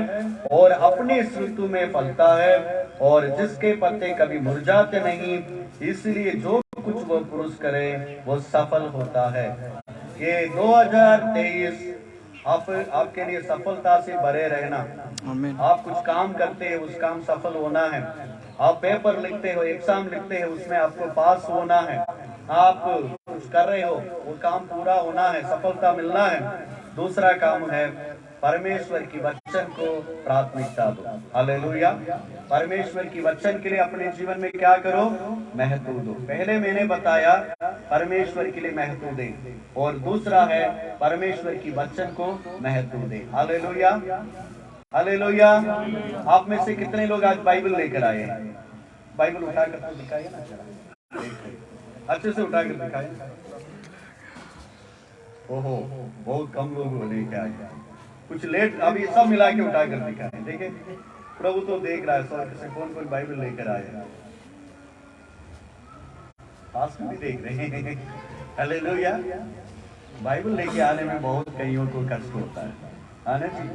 और अपने ऋतु में फलता है और जिसके पत्ते कभी मुरझाते नहीं, इसलिए जो कुछ वो पुरुष करे वो सफल होता है। ये 2023 आपके लिए सफलता से भरे रहना। आप कुछ काम करते हैं, उस काम सफल होना है। आप पेपर लिखते हो, एग्जाम लिखते हो, उसमें आपको पास होना है। आप कुछ कर रहे हो, वो काम पूरा होना है, सफलता मिलना है। दूसरा काम है परमेश्वर की वचन को प्राथमिकता दो। हालेलुया। परमेश्वर की वचन के लिए अपने जीवन में क्या करो? महत्व दो। पहले मैंने बताया परमेश्वर के लिए महत्व दे, और दूसरा है परमेश्वर की वचन को महत्व दे। Hallelujah, hallelujah. आप में से कितने लोग आज बाइबल लेकर आए हैं? बाइबल उठाकर तो दिखाइए ना, अच्छे से उठाकर दिखाइए। ओहो, बहुत कम लोग लेके आए, कुछ लेट। अभी सब मिला के उठाकर दिखाएं। देखिए, प्रभु तो देख रहा है स्वर्ग से कौन कौन बाइबल लेकर आए। पास भी देख रहे हैं। हालेलुया। बाइबल लेके आने में बहुत कईयों को कष्ट होता है, आना जी।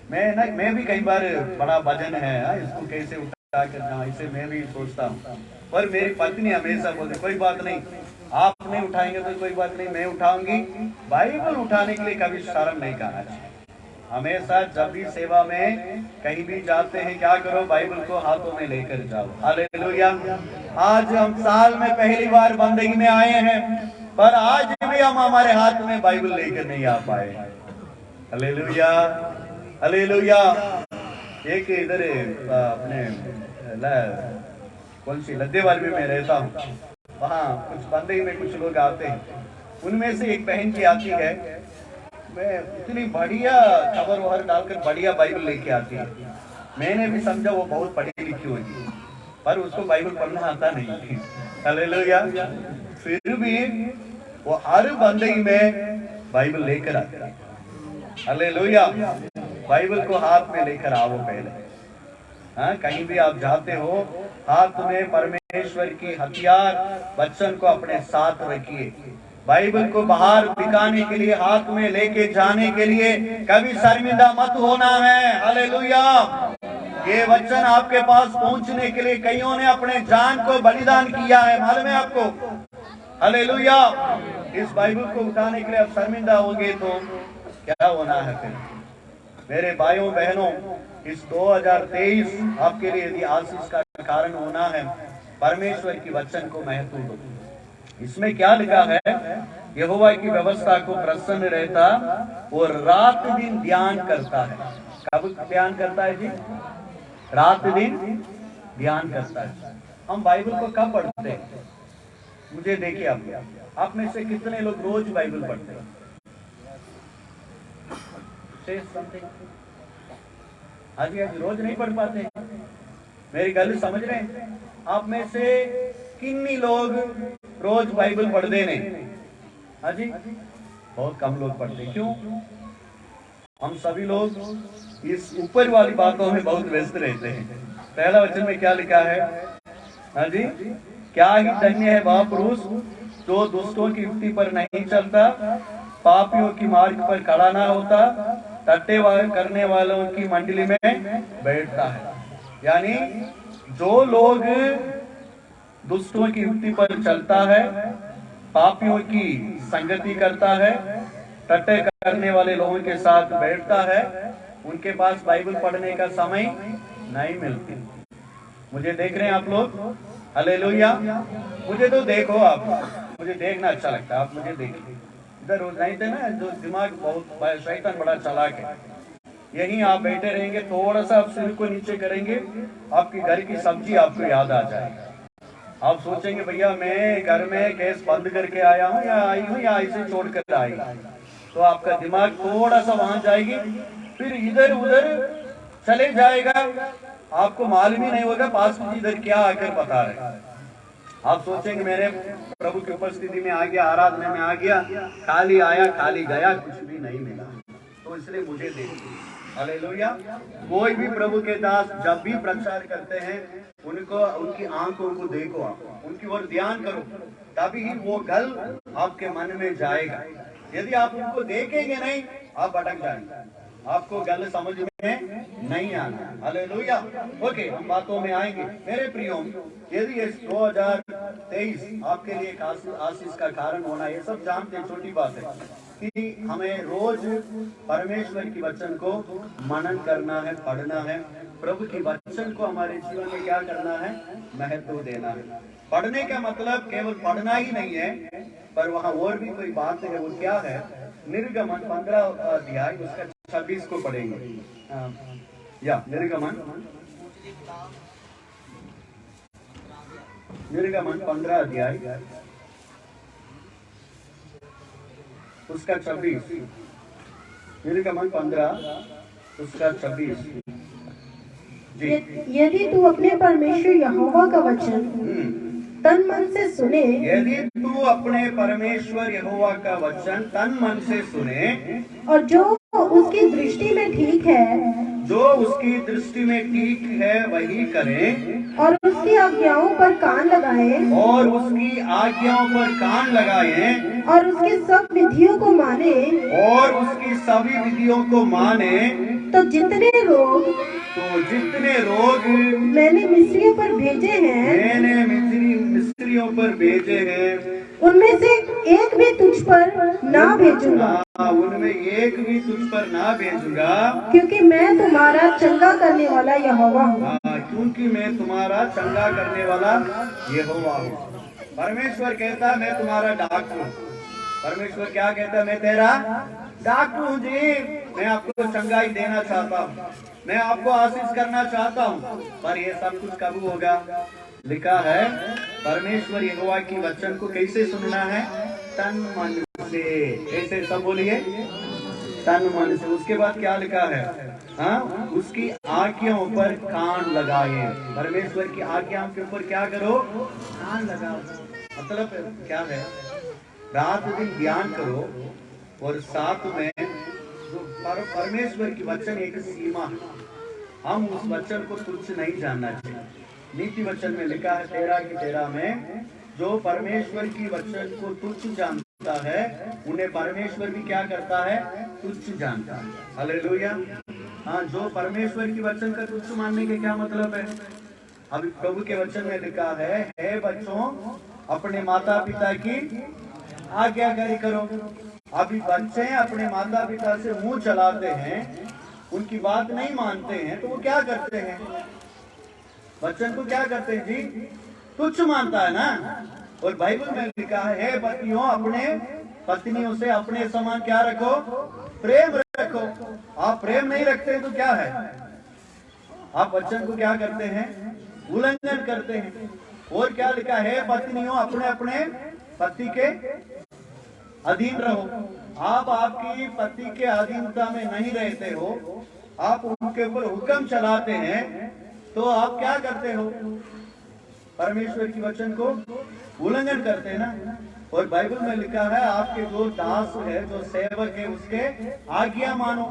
मैं भी कई बार बड़ा वजन है, इसको कैसे उठा करना, इसे मैं भी सोचता हूँ। पर मेरी पत्नी हमेशा बोलती कोई बात नहीं, आप नहीं उठाएंगे तो कोई बात नहीं, मैं उठाऊंगी। बाइबल उठाने के लिए कभी शर्म नहीं करना चाहिए। हमेशा जब भी सेवा में कहीं भी जाते हैं, क्या करो? बाइबल को हाथों में लेकर जाओ। हालेलुया। आज हम साल में पहली बार बंदगी में आए हैं, पर आज भी हम हमारे हाथ में बाइबल लेकर नहीं आ पाए। Hallelujah, hallelujah. एक इधर अपने कौन सी लद्देवाल में मैं रहता हूँ, वहाँ कुछ बंदगी में कुछ लोग आते हैं। उनमें से एक बहन की आती है, मैं इतनी बढ़िया खबर वहर डालकर बढ़िया बाइबल लेके आती है। मैंने भी समझा वो बहुत पढ़ी लिखी होगी, पर उसको बाइबल पढ़ना आता नहीं। हालेलुया। फिर भी वो हर बंदगी में बाइबल लेकर आती है। हालेलुया। बाइबल को हाथ में लेकर आओ पहले। हाँ, कहीं भी आप जाते हो, हाथ में परमेश्वर की हथियार वचन को अपने साथ रखिए। बाइबल को बाहर दिखाने के लिए, हाथ में लेके जाने के लिए कभी शर्मिंदा मत होना है। हालेलुया। ये वचन आपके पास पहुंचने के लिए कईयों ने अपने जान को बलिदान किया है, मालूम है आपको? हालेलुया। इस बाइबल को उठाने के लिए आप शर्मिंदा होंगे तो क्या होना है फिर? मेरे भाइयों बहनों, इस 2023 आपके लिए यदि आशीष का कारण होना है, परमेश्वर की वचन को महत्व दो। इसमें क्या लिखा है? यहोवा की व्यवस्था को प्रसन्न रहता और रात दिन ध्यान करता है। कब ध्यान करता है जी? रात दिन ध्यान करता है। हम बाइबल को कब पढ़ते हैं? मुझे देखिए, आप में से कितने लोग रोज बाइबल पढ़ते हैं? आज रोज नहीं पढ़ पाते। मेरी गल समझ रहे हैं? आप में से कितने लोग रोज बाइबल पढ़ते नहीं? हाँ जी, बहुत कम लोग पढ़ते। क्यों? हम सभी लोग इस ऊपर वाली बातों में बहुत व्यस्त रहते हैं। पहला वचन में क्या लिखा है? हाँ जी, क्या ही धन्य है वह पुरुष जो दुष्टों की युक्ति पर नहीं चलता, पापियों की मार्ग पर खड़ा ना होता, टट्टे करने वालों की मंडली में बैठता है। यानी जो लोग दुष्टों की युक्ति पर चलता है, पापियों की संगति करता है, टट्टे करने वाले लोगों के साथ बैठता है, उनके पास बाइबल पढ़ने का समय नहीं मिलती। मुझे देख रहे हैं आप लोग? हालेलुया। मुझे तो देखो आप, मुझे देखना अच्छा लगता है। आप मुझे देखिए, इधर रोज नहीं थे ना, जो दिमाग बहुत शैतान बड़ा चालाक है। यहीं आप बैठे रहेंगे, थोड़ा सा आप सिर को नीचे करेंगे, आपकी घर की सब्जी आपको याद आ जाएगी। आप सोचेंगे भैया मैं घर में गैस बंद करके आया हूँ या आई हूँ या इसे छोड़ कर आई, तो आपका दिमाग थोड़ा सा वहां जाएगी, फिर इधर उधर चले जाएगा। आपको मालूम ही नहीं होगा पास में इधर क्या आकर बता रहे। आप सोचेंगे मेरे प्रभु की उपस्थिति में आ गया, आराधना में आ गया, खाली आया खाली गया, कुछ भी नहीं मिला, तो इसलिए मुझे देखिए। हालेलुया। कोई भी प्रभु के दास जब भी प्रचार करते हैं, उनको उनकी आंखों को देखो, आप उनकी ओर ध्यान करो, तभी ही वो गल आपके मन में जाएगा। यदि आप उनको देखेंगे नहीं, आप भटक जाएंगे, आपको गल समझ में नहीं आना। हालेलुया। ओके, हम बातों में आएंगे। मेरे प्रियो, यदि इस 2023 आपके लिए एक आशीष का कारण होना, ये सब जानते, छोटी बात है कि हमें रोज परमेश्वर की वचन को मनन करना है, पढ़ना है। प्रभु की वचन को हमारे जीवन में क्या करना है, महत्व देना है। पढ़ने का मतलब केवल पढ़ना ही नहीं है, पर वहाँ और भी कोई बात है। वो क्या है? निर्गमन 15 अध्याय उसका 26 को पढ़ेंगे। या निर्गमन 15 अध्याय उसका 26। निर्गमन 15 उसका 26 जी। यदि तू अपने परमेश्वर यहोवा का वचन तन मन से सुने, यदि तू अपने परमेश्वर यहोवा का वचन तन मन से सुने, और जो उसकी दृष्टि में ठीक है, जो उसकी दृष्टि में ठीक है वही करें, और उसकी आज्ञाओं पर कान लगाएं, और उसकी आज्ञाओं पर कान लगाएं, और उसकी सब विधियों को माने, और उसकी सभी विधियों को माने, तो जितने रोग मैंने मिस्रियों पर भेजे हैं, मिस्रियों पर भेजे हैं, उनमें से एक भी तुझ पर ना भेजूंगा, उनमें एक भी तुझ पर ना भेजूंगा, क्योंकि मैं तुम्हारा चंगा करने वाला यहोवा हूँ। क्योंकि मैं तुम्हारा चंगा करने वाला यहोवा हूँ। परमेश्वर कहता है मैं तुम्हारा डॉक्टर हूँ। परमेश्वर क्या कहता है? मैं तेरा डॉक्टर हूँ जी, मैं आपको चंगाई देना चाहता हूँ, मैं आपको आशीष करना चाहता हूँ। पर ये सब कुछ कब होगा? लिखा है परमेश्वर यहोवा की वचन को कैसे सुनना है? तन मन से। कैसे? सब बोलिए, तन मन से। उसके बाद क्या लिखा है? हाँ, उसकी आज्ञाओं पर कान लगाए। परमेश्वर की आज्ञाओं के ऊपर क्या करो? कान लगाओ। मतलब क्या है? रात दिन ध्यान करो, और साथ में जो परमेश्वर की वचन एक सीमा है, हम उस वचन को तुच्छ नहीं जानना चाहिए। नीति वचन में लिखा है 13 की 13 में, जो परमेश्वर की वचन को तुच्छ जानता है, उन्हें परमेश्वर भी क्या करता है? तुच्छ जानता है। हालेलुया। हाँ, जो परमेश्वर की वचन का तुच्छ मानने के क्या मतलब है? अभी प्रभु के वचन में लिखा है बच्चों अपने माता पिता की आज्ञाकारी करो। अभी बच्चे अपने माता पिता से मुंह चलाते हैं, उनकी बात नहीं मानते हैं, तो वो क्या करते हैं? बच्चन को क्या करते हैं जी? तुच्छ मानता है ना। और बाइबल में लिखा है पतियों अपने पत्नियों से अपने समान क्या रखो? प्रेम रखो। आप प्रेम नहीं रखते तो क्या है? आप वचन को क्या करते हैं? उल्लंघन करते हैं। और क्या लिखा है? पत्नियों अपने अपने पति के अधीन रहो। आप आपकी पति के अधीनता में नहीं रहते हो, आप उनके ऊपर हुक्म चलाते हैं, तो आप क्या करते हो? परमेश्वर की वचन को उल्लंघन करते हैं ना। और बाइबल में लिखा है आपके जो दास है, जो सेवक है, उसके आज्ञा मानो।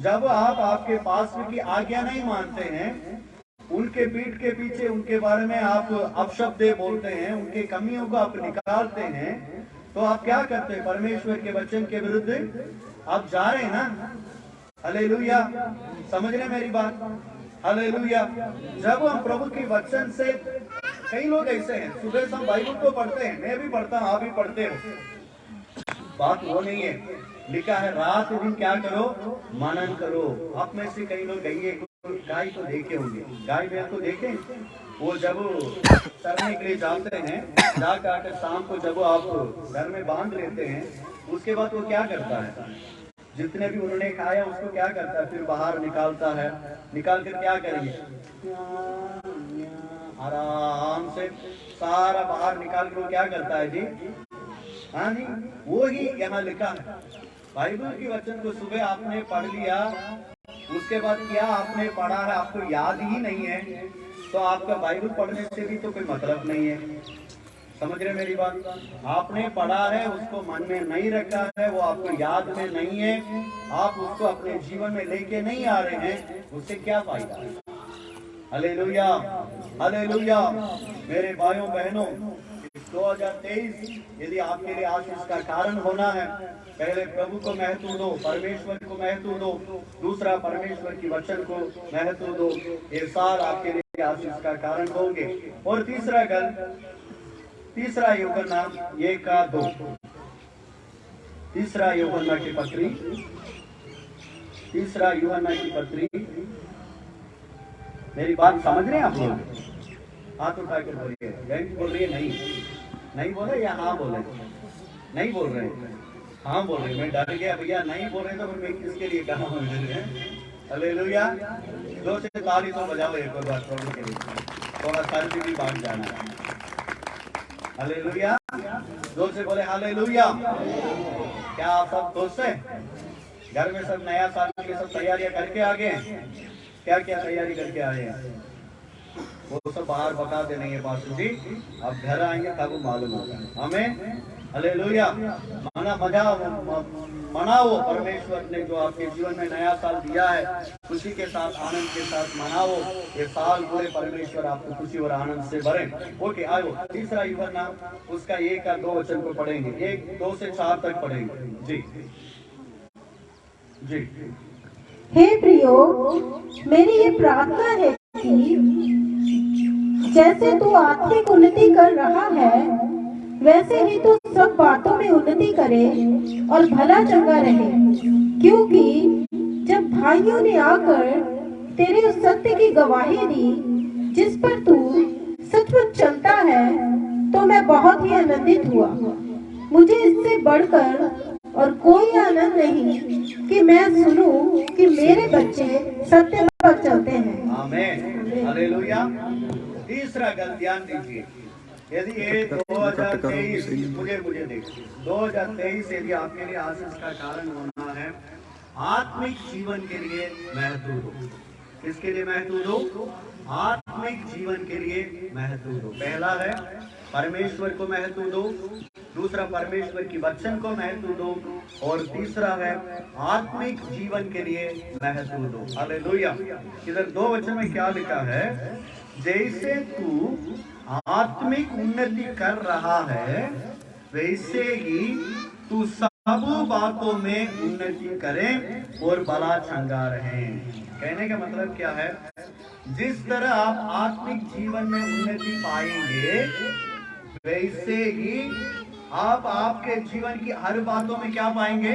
जब आप आपके पास की आज्ञा नहीं मानते हैं, उनके पीठ के पीछे उनके बारे में आप अपशब्द बोलते हैं, उनके कमियों को आप निकालते हैं, तो आप क्या करते हैं? परमेश्वर के वचन के विरुद्ध आप जा रहे हैं ना। हालेलुया। समझ रहे मेरी बात? हालेलुया। जब हम प्रभु की वचन से, कई लोग ऐसे हैं सुबह शाम बाइबल तो पढ़ते हैं, मैं भी पढ़ता हूँ, आप भी पढ़ते हो, बात वो नहीं है। लिखा है रात दिन क्या करो? मनन करो। आप में से कई लोग गाय को देखे होंगे, गाय बैल को देखे, वो जब चरने के लिए जाते हैं, जा कर शाम को जब आप घर में बांध लेते हैं, उसके बाद वो क्या करता है? जितने भी उन्होंने खाया उसको क्या करता है? फिर बाहर निकालता है। निकाल कर क्या करेंगे? आराम से सारा बाहर निकाल कर वो क्या करता है जी? हाँ जी, वो ही यहाँ लिखा है। बाइबल की वचन को सुबह आपने पढ़ लिया, उसके बाद क्या आपने पढ़ा है आपको याद ही नहीं है, तो आपका बाइबल पढ़ने से भी तो कोई मतलब नहीं है। समझ रहे मेरी बात? आपने पढ़ा है, उसको मन में नहीं रखा है, वो आपको याद में नहीं है, आप उसको अपने जीवन में लेके नहीं आ रहे हैं, उससे क्या फायदा? Hallelujah, hallelujah. मेरे भाइयों बहनों, 2023 यदि आपके लिए आशीष का कारण होना है, पहले प्रभु को महत्व दो, परमेश्वर को महत्व दो, दूसरा परमेश्वर की वचन को महत्व दो। ये साल आपके लिए आशीष का कारण होंगे। और तीसरा यूहन्ना 1:2, तीसरा यूहन्ना की पत्री, मेरी बात समझ रहे हैं आप लोग? हाथ उठा के बोलिए। बैंक बोल रही है नहीं बोले या हाँ बोले? नहीं बोल रहे, हाँ बोल रहे। मैं डर गया भैया, नहीं बोल रहे तो फिर मैं किसके लिए कहा हूँ? हालेलुया। 2 से ताली तो बजाओ एक बार प्रभु के लिए, थोड़ा सर भी बांट जाना है। हालेलुया, 2 से बोले हालेलुया। क्या आप सब दोस्त हैं? घर में सब नया साल की सब तैयारियां करके आ गए हैं? क्या क्या तैयारी करके आए हैं? वो सब बाहर बता दे नहीं है पास्टर जी, अब घर आएंगे तब मालूम होगा हमें। हालेलुया। मनाओ, परमेश्वर ने जो आपके जीवन में नया साल दिया है, खुशी के साथ, आनंद के साथ मनाओ। ये साल पूरे परमेश्वर आपको खुशी और आनंद से भरे। ओके, आओ तीसरा यूहन्ना उसका 1-2 वचन को पढ़ेंगे, 1-2 से 4 तक पढ़ेंगे। जी। हे प्रियो, मेरी ये प्रार्थना है कि जैसे तू आत्मिक उन्नति कर रहा है, वैसे ही तू सब बातों में उन्नति करे और भला चंगा रहे। क्योंकि जब भाइयों ने आकर तेरे उस सत्य की गवाही दी जिस पर तू सचमुच चलता है, तो मैं बहुत ही आनंदित हुआ। मुझे इससे बढ़कर और कोई आनंद नहीं कि मैं सुनूं कि मेरे बच्चे सत्य पर चलते हैं। आमीन, हालेलुया। तीसरा गल ध्यान दीजिए, यदि ये 2023 मुझे देखिए, 2023 यदि आपके लिए आशीष का कारण होना है, आत्मिक जीवन के लिए महत्व दो। किसके लिए महत्व दो? आत्मिक जीवन के लिए महत्व दो। पहला है परमेश्वर को महत्व दो, दूसरा परमेश्वर की वचन को महत्व दो, और तीसरा है आत्मिक जीवन के लिए महत्व दो। हालेलुया। इधर 2 वचन में क्या लिखा है? जैसे तू आत्मिक उन्नति कर रहा है, वैसे ही तू सब बातों में उन्नति करें और भला चंगा रहे। कहने का मतलब क्या है? जिस तरह आप आत्मिक जीवन में उन्नति पाएंगे, वैसे ही आप आपके जीवन की हर बातों में क्या पाएंगे?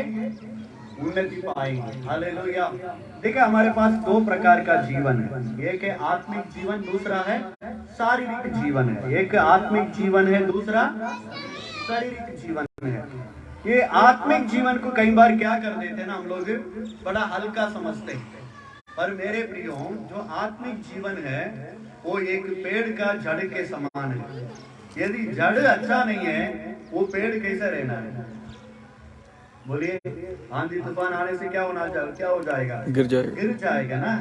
उन्नति पाएंगे। हालेलुया। देखिए, हमारे पास 2 प्रकार का जीवन है, एक है आत्मिक जीवन, दूसरा है शारीरिक जीवन है। एक आत्मिक जीवन है, दूसरा शारीरिक जीवन है। ये आत्मिक जीवन को कई बार क्या कर देते हैं ना, हम लोग बड़ा हल्का समझते हैं। पर मेरे प्रियो, जो आत्मिक जीवन है वो एक पेड़ का जड़ के समान है। यदि जड़ अच्छा नहीं है, वो पेड़ कैसे रहना है? बोलिए, आंधी तूफान आने से क्या हो जाएगा? गिर जाएगा ना।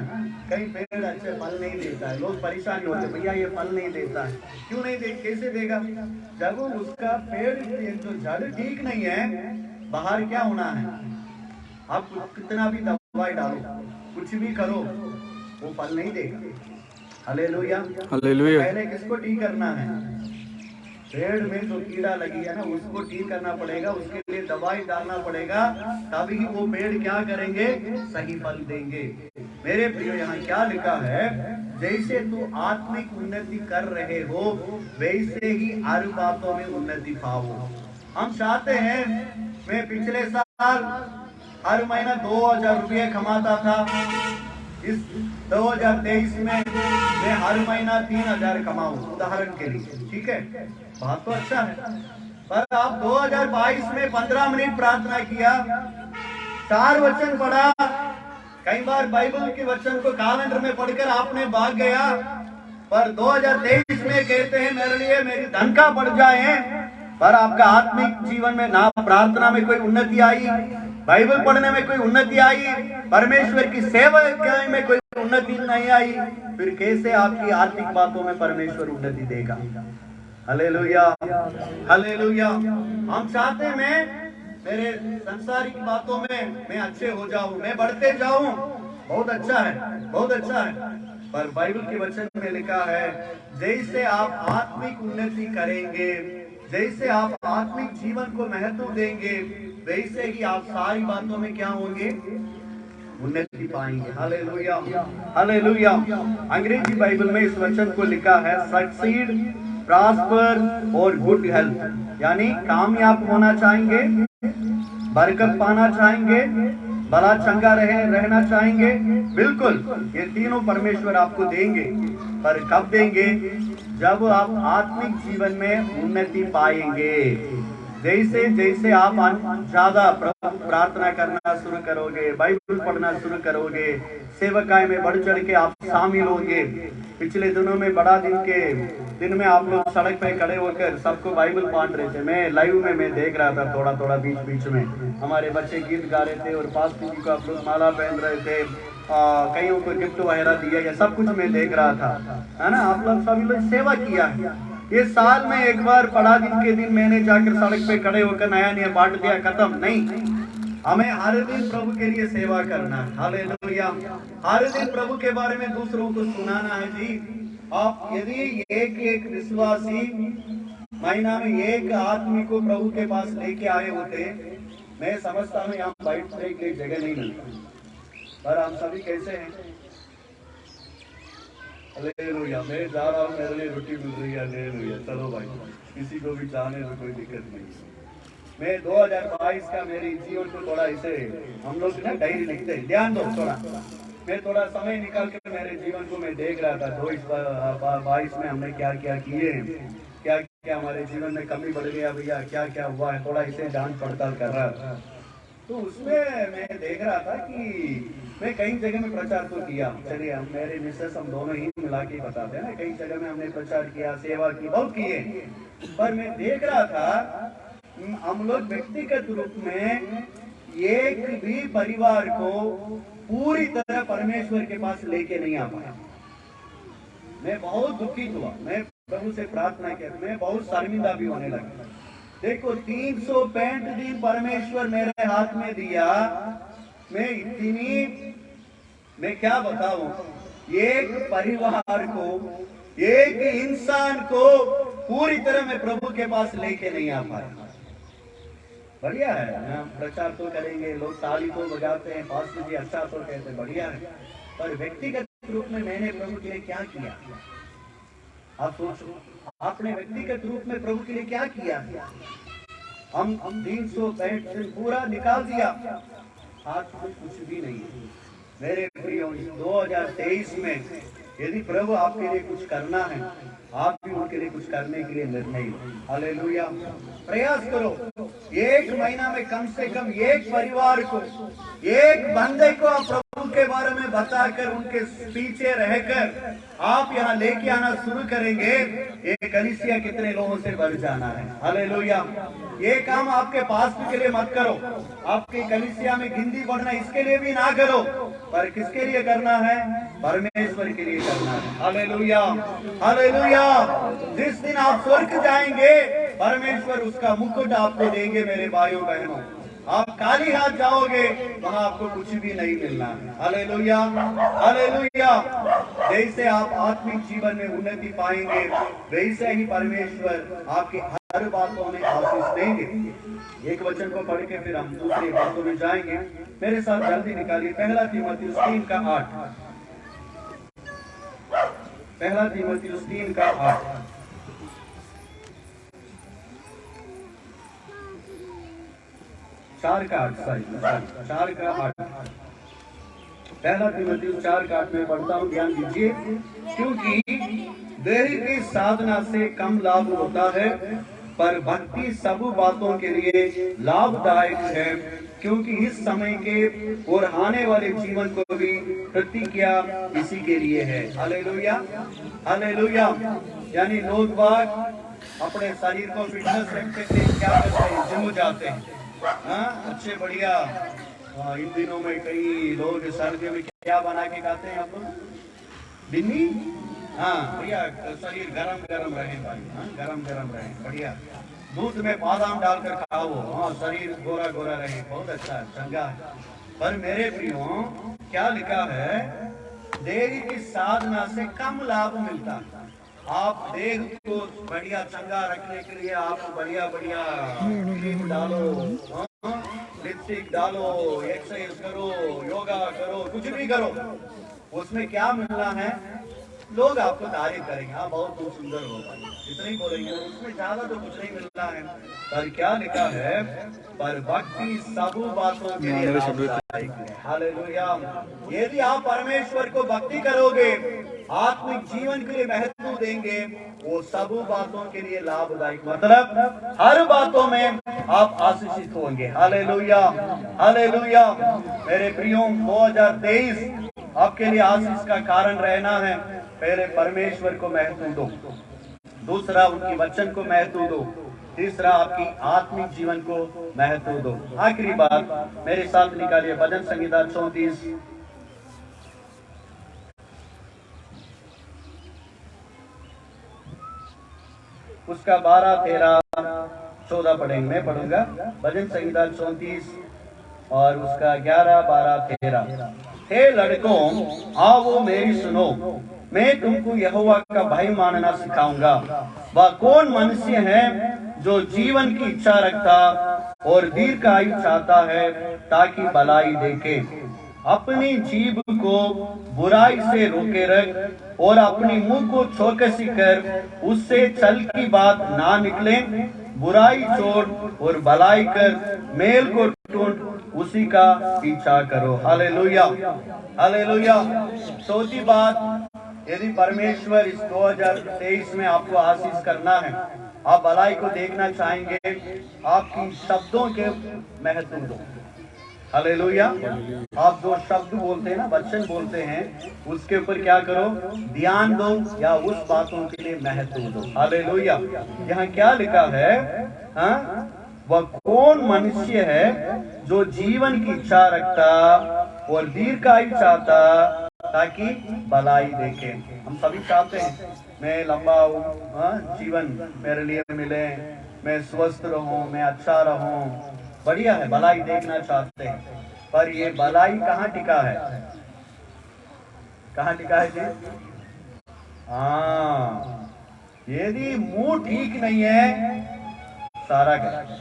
कई पेड़ अच्छे फल नहीं देता है, लोग परेशान होते, भैया ये फल नहीं देता है। क्यों नहीं दे? कैसे देगा? जब उसका पेड़ जो जड़ ठीक नहीं है, बाहर क्या होना है? आप कितना भी दवाई डालो, कुछ भी करो, वो फल नहीं देगा। Hallelujah, hallelujah. पहले किसको ठीक करना है? पेड़ में जो कीड़ा लगी है ना, उसको ठीक करना पड़ेगा, उसके लिए दवाई डालना पड़ेगा, तभी वो पेड़ क्या करेंगे? सही फल देंगे। मेरे प्रियो, यहाँ क्या लिखा है? जैसे तू आत्मिक उन्नति कर रहे हो, वैसे ही हर बातों में उन्नति पाओ। हम चाहते हैं, मैं पिछले साल हर महीना 2000 रुपये कमाता था, इस 2023 में मैं हर महीना 3000 कमाऊं, उदाहरण के लिए। ठीक है, बात तो अच्छा है। पर आप 2022 में 15 मिनट प्रार्थना किया, 4 वचन पढ़ा, कई बार बाइबल के वचन को कैलेंडर में पढ़कर आपने भाग गया, पर 2023 में कहते हैं मेरे लिए मेरी धन का बढ़ जाए, पर आपका आत्मिक जीवन में ना प्रार्थना में कोई उन्नति आई, बाइबल पढ़ने में कोई उन्नति आई, परमेश्वर की सेवा में कोई उन्नति नहीं आई, फिर कैसे आपकी आत्मिक बातों में परमेश्वर उन्नति देगा? Hallelujah, hallelujah. हम चाहते हैं मेरे संसारिक बातों में मैं अच्छे हो जाऊं, मैं बढ़ते जाऊं। बहुत अच्छा है, बहुत अच्छा है। पर बाइबल के वचन में लिखा है, जैसे आप आत्मिक उन्नति करेंगे, जैसे आप आत्मिक जीवन को महत्व देंगे, वैसे ही आप सारी बातों में क्या होंगे, उन्नति पाएंगे। Hallelujah, hallelujah. अंग्रेजी बाइबल में इस वचन को लिखा है, सक्सीड, प्रॉस्पर और गुड हेल्थ, यानी कामयाब होना चाहेंगे, बरकत पाना चाहेंगे, भला चंगा रहना चाहेंगे। बिल्कुल, ये तीनों परमेश्वर आपको देंगे। पर कब देंगे? जब आप आत्मिक जीवन में उन्नति पाएंगे। जैसे जैसे आप ज्यादा प्रार्थना करना शुरू करोगे, बाइबल पढ़ना शुरू करोगे, सेवकाई में बढ़ चढ़ के आप शामिल होंगे। पिछले दिनों में बड़ा दिन में आप लोग सड़क पे खड़े होकर सबको बाइबल बांट रहे थे। मैं लाइव में मैं देख रहा था, थोड़ा थोड़ा बीच बीच में हमारे बच्चे गीत गा रहे थे और पास्टर जी को आप लोग माला पहन रहे थे, कईयों को गिफ्ट वगैरह दिया, ये सब कुछ मैं देख रहा था, है ना। आप लोग सभी लोग सेवा किया। ये साल में एक बार बड़ा दिन के दिन मैंने जाकर सड़क पे खड़े होकर नया नया बांट दिया, खत्म नहीं। हमें हर दिन प्रभु के लिए सेवा करना है। हालेलुया। हर दिन प्रभु के बारे में दूसरों को सुनाना है जी। आप यदि एक एक विश्वासी महीना में एक आदमी को प्रभु के पास लेके आए होते, मैं समझता हूँ यहाँ बैठने की जगह नहीं मिलती। पर हम सभी कैसे हैं? हालेलुया। मैं जा रहा हूँ, मेरे लिए रोटी मिल रही है। हालेलुया। चलो भाई, किसी को भी चाहने में कोई दिक्कत नहीं। मैं 2022 का मेरे जीवन को थोड़ा इसे हम लोग ना डायरी लिखते हैं, ध्यान दो थोड़ा। मैं थोड़ा समय निकाल कर मेरे जीवन को मैं देख रहा था, 2022 में हमने क्या क्या किए, क्या क्या हमारे जीवन में कमी बढ़ गया भैया, क्या क्या हुआ है, थोड़ा इसे जांच पड़ताल कर रहा था। तो उसमें मैं देख रहा था कि मैं कई जगह में प्रचार तो किया। चलिए, हम मेरे मिसेस हम दोनों ही मिला के बताते हैं ना, कई जगह में हमने प्रचार किया, सेवा की, बहुत किए। पर मैं देख रहा था हम लोग व्यक्तिगत रूप में एक भी परिवार को पूरी तरह परमेश्वर के पास लेके नहीं आ पाया। मैं बहुत दुखित हुआ, मैं प्रभु से प्रार्थना किया, मैं बहुत शर्मिंदा भी होने लगा। देखो, 365 दिन परमेश्वर मेरे हाथ में दिया, मैं क्या बताऊं, एक परिवार को, एक इंसान को पूरी तरह मैं प्रभु के पास लेके नहीं आ पाया। बढ़िया है, हम प्रचार तो करेंगे, लोग ताली तो बजाते हैं, पास्टर जी अच्छा तो कहते हैं, बढ़िया है। पर व्यक्तिगत रूप में मैंने प्रभु के लिए क्या किया? आप सोचो, आपने व्यक्तिगत रूप में प्रभु के लिए क्या किया? हम 365 दिन पूरा निकाल दिया, आज कुछ भी नहीं। मेरे प्रियो, 2023 में यदि प्रभु आपके लिए कुछ करना है, आप भी उनके लिए कुछ करने के लिए निर्णय लो। हालेलुया। प्रयास करो, एक महीना में कम से कम एक परिवार को, एक बंदे को आप प्रभु के बारे में बताकर उनके पीछे रहकर आप यहाँ लेके आना शुरू करेंगे, ये कलीसिया कितने लोगों से बढ़ जाना है। हालेलुया। ये काम आपके पास के लिए मत करो, आपके कलीसिया में गिनती बढ़ना इसके लिए भी ना करो, पर किसके लिए करना है? परमेश्वर के लिए करना है। Hallelujah, hallelujah. जिस दिन आप स्वर्ग जाएंगे, परमेश्वर उसका मुकुट आपको देंगे। मेरे भाइयों बहनों, आप खाली हाथ जाओगे, वहां आपको कुछ भी नहीं मिलना है। Hallelujah, hallelujah. जैसे आप आत्मिक जीवन में उन्नति पाएंगे, वैसे ही परमेश्वर आपकी हर बातों में आशीष देंगे। एक वचन को पढ़ के फिर हम दूसरी बातों में जाएंगे। मेरे साथ जल्दी निकालिए, 1 तीमुथियुस 3:8। 1 तीमुथियुस 3:8। 4:8, सॉरी 4:8। 1 तीमुथियुस 4:8 में पढ़ता हूँ, ध्यान दीजिए। क्योंकि देह की साधना से कम लाभ होता है, पर भक्ति सब बातों के लिए लाभदायक है, क्योंकि इस समय के और आने वाले जीवन को भी प्रतिज्ञा इसी के लिए है। Hallelujah, hallelujah. यानी लोग बाग अपने शरीर को फिटनेस रखते थे, क्या करते हैं? जिम जाते हैं, अच्छे बढ़िया। इन दिनों में कई लोग सर्दियों में क्या बना के खाते हैं आप लोग? बिन्नी, हाँ बढ़िया, शरीर गरम गरम रहे भाई, हाँ गरम गरम रहे, बढ़िया। दूध में बादाम डालकर खाओ, हाँ शरीर गोरा गोरा रहे, बहुत अच्छा है, चंगा है। पर मेरे प्रियो, क्या लिखा है, देह की साधना से कम लाभ मिलता है। आप देह को बढ़िया चंगा रखने के लिए आप बढ़िया बढ़िया क्रीम डालो, लिपस्टिक डालो, एक्सरसाइज करो, योगा करो, कुछ भी करो, उसमें क्या मिलना है, लोग आपको तारीफ करेंगे, हाँ बहुत सुंदर होगा, इतना ही बोलेंगे, उसमें ज्यादा तो कुछ नहीं मिलना है। पर क्या लिखा है, पर भक्ति सब बातों के लिए लाभदायक है। हालेलुया। यदि आप परमेश्वर को भक्ति करोगे, आत्मिक जीवन के लिए महत्व देंगे, वो सब बातों के लिए लाभदायक, मतलब हर बातों में आप आशीषित होंगे। Hallelujah, hallelujah. मेरे प्रियो, 2023 आपके लिए आशीष का कारण रहना है। पहले परमेश्वर को महत्व दो, दूसरा उनकी वचन को महत्व दो, तीसरा आपकी आत्मिक जीवन को महत्व दो। आखिरी बात मेरे साथ निकालिए, भजन संहिता 34 उसका 12, 13, 14 पढ़ेंगे, मैं पढ़ूंगा। भजन संहिता 34 और उसका 11, 12, 13। हे लड़कों, आओ मेरी सुनो, मैं तुमको यहोवा का भय मानना सिखाऊंगा। वह कौन मनुष्य है जो जीवन की इच्छा रखता और दीर्घायु चाहता है ताकि भलाई देखे। अपनी जीभ को बुराई से रोके रख और अपनी मुंह को चौकसी कर, उससे छल की बात ना निकले। बुराई छोड़ और भलाई कर, मेल को ढूंढ, उसी का पीछा करो। Hallelujah, hallelujah. चौथी बात, यदि परमेश्वर इस 2023 में आपको आशीष करना है, आप भलाई को देखना चाहेंगे, आपकी शब्दों के महत्व दो। हालेलुया। आप जो शब्द बोलते हैं ना, वचन बोलते हैं, उसके ऊपर क्या करो, ध्यान दो, या उस बातों के लिए महत्व दो। हालेलुया। यहाँ क्या लिखा है, हाँ, वह कौन मनुष्य है जो जीवन की इच्छा रखता और दीर्घायु चाहता ताकि भलाई देखे। हम सभी चाहते हैं मैं लंबा जीवन मेरे लिए मिले, मैं स्वस्थ रहूं, मैं अच्छा रहूं, बढ़िया है, भलाई देखना चाहते हैं। पर ये भलाई कहाँ टिका है, कहाँ टिका है जी? हाँ, यदि मुंह ठीक नहीं है, सारा गया।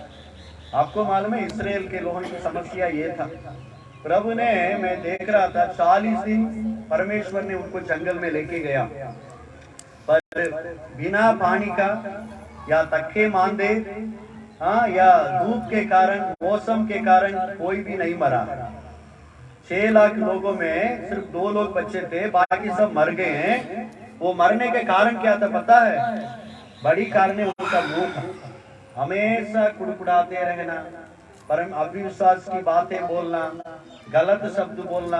आपको मालूम है इस्राएल के लोगों की समस्या ये था, प्रभु ने, मैं देख रहा था, 40 दिन परमेश्वर ने उनको जंगल में लेके गया, पर बिना पानी का या तक्के मांदे, हाँ, या धूप के कारण, मौसम के कारण कोई भी नहीं मरा। 6 लाख लोगों में सिर्फ 2 लोग बच्चे थे, बाकी सब मर गए हैं। वो मरने के कारण क्या था पता है? बड़ी कारण उनका मुंह था, हमेशा कुड़कुड़ाते रहना, परम अविश्वास की बातें बोलना, गलत शब्द बोलना,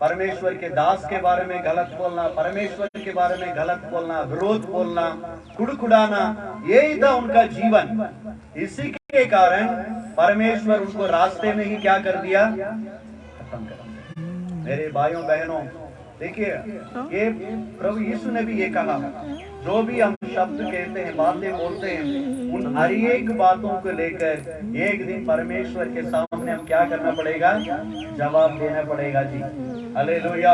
परमेश्वर के दास के बारे में गलत बोलना, परमेश्वर के बारे में गलत बोलना, विरोध बोलना, कुड़कुड़ाना, यही था उनका जीवन। इसी के कारण परमेश्वर उनको रास्ते में ही क्या कर दिया, खत्म कर दिया। मेरे भाइयों बहनों, देखिए, ये प्रभु यीशु ने भी ये कहा, जो भी हम शब्द कहते हैं, बातें बोलते हैं, उन हर एक बातों को लेकर एक दिन परमेश्वर के सामने हम क्या करना पड़ेगा, जवाब देना पड़ेगा जी। हालेलुया।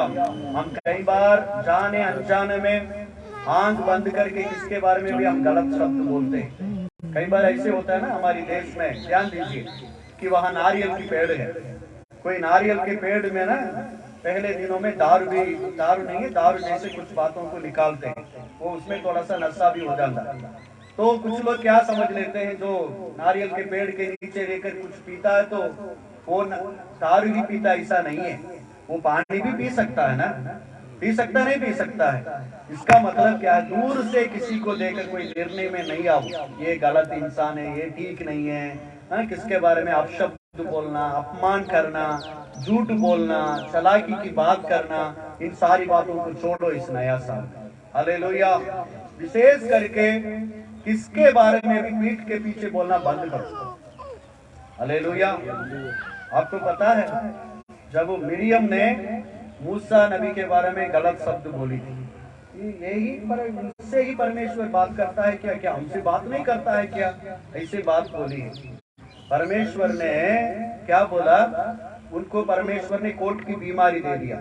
हम कई बार जाने अनजाने में आंख बंद करके किसके बारे में भी हम गलत शब्द बोलते हैं। कई बार ऐसे होता है ना हमारे देश में, ध्यान दीजिए कि वहाँ नारियल की पेड़ है, कोई नारियल के पेड़ में ना पहले दिनों में दारू नहीं है, दारू जैसे कुछ बातों को निकालते हैं, वो उसमें थोड़ा सा नशा भी हो जाता है। तो कुछ लोग क्या समझ लेते हैं, जो नारियल के पेड़ के नीचे रहकर कुछ पीता है तो वो दारू ही पीता, ऐसा नहीं है, वो पानी भी पी सकता है ना, पी सकता नहीं पी सकता है। इसका मतलब क्या है, दूर से किसी को देखकर कोई निर्णय में नहीं आओ, ये गलत इंसान है, ये ठीक नहीं है, हाँ, किसके बारे में अपशब्द बोलना, अपमान करना, झूठ बोलना, चालाकी की बात करना, इन सारी बातों को छोड़ो इस नया साल। हालेलुया। विशेष करके किसके बारे में भी पीठ के पीछे बोलना बंद करो। हालेलुया। आपको पता है जब वो मिरियम ने मूसा नबी के बारे में गलत शब्द बोली थी, यही पर उससे ही परमेश्वर बात करता है क्या? क्या हमसे बात नहीं करता है क्या? ऐसे बात बोली है। परमेश्वर ने क्या बोला? उनको परमेश्वर ने कोट की बीमारी दे दिया।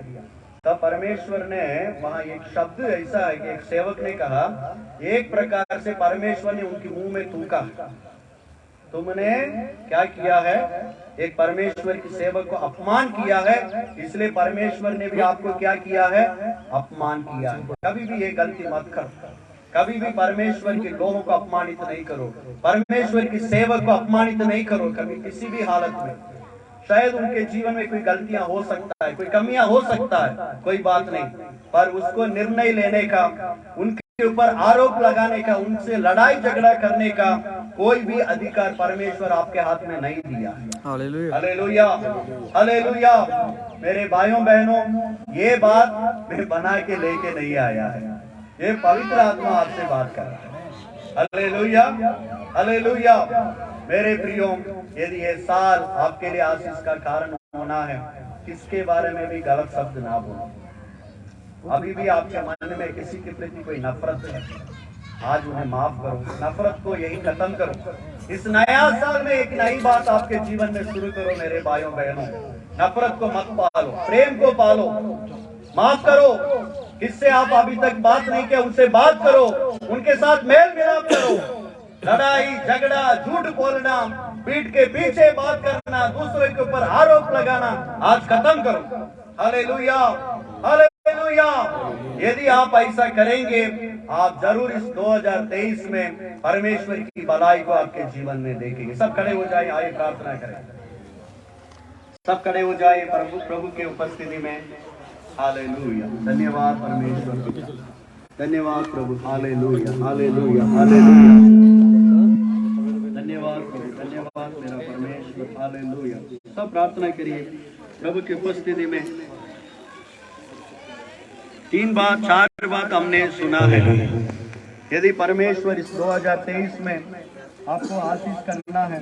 तब परमेश्वर ने वहां एक शब्द ऐसा है कि एक सेवक ने कहा, एक प्रकार से परमेश्वर ने उनके मुंह में थूका, तुमने क्या किया है? एक परमेश्वर की सेवक को अपमान किया है, इसलिए परमेश्वर ने भी आपको क्या किया है? अपमान किया है। कभी भी ये गलती मत करो, कभी भी परमेश्वर के लोगों को अपमानित नहीं करो, परमेश्वर की सेवक को अपमानित नहीं करो कभी, किसी भी हालत में। शायद उनके जीवन में कोई गलतियां हो सकता है, कोई कमियां हो सकता है, कोई बात नहीं, पर उसको निर्णय लेने का, उनके ऊपर आरोप लगाने का, उनसे लड़ाई झगड़ा करने का कोई भी अधिकार परमेश्वर आपके हाथ में नहीं दिया है। Hallelujah, hallelujah, hallelujah. मेरे भाइयों बहनों, ये बात मैं बना के लेके नहीं आया है, ये पवित्र आत्मा आपसे बात कर रहा है। Hallelujah, hallelujah. मेरे प्रियो, यदि ये साल आपके लिए आशीष का कारण होना है, किसके बारे में भी गलत शब्द ना बोलो। अभी भी आपके मन में किसी के प्रति कोई नफरत है, आज उन्हें माफ करो, नफरत को यही खत्म करो। इस नया साल में एक नई बात आपके जीवन में शुरू करो मेरे भाइयों बहनों। नफरत को मत पालो, प्रेम को पालो, माफ करो। किससे आप अभी तक बात नहीं किया, उनसे बात करो, उनके साथ मेल मिलाप करो। लड़ाई झगड़ा, झूठ बोलना, पीठ के पीछे बात करना, दूसरे के ऊपर आरोप लगाना आज खत्म करो। Hallelujah, hallelujah. यदि आप ऐसा करेंगे, आप जरूर इस 2023 में परमेश्वर की भलाई को आपके जीवन में देखेंगे। सब खड़े हो जाए, आइए प्रार्थना करें। सब खड़े हो जाए प्रभु के उपस्थिति में। हालेलुया। धन्यवाद परमेश्वर, धन्यवाद प्रभु। Hallelujah, hallelujah, hallelujah. धन्यवाद प्रभु, धन्यवाद मेरा परमेश्वर। हालेलुया। सब प्रार्थना करिए प्रभु की उपस्थिति में। 3 बात 4 बात हमने सुना है। यदि परमेश्वर इस 2023 में आपको आशीष करना है,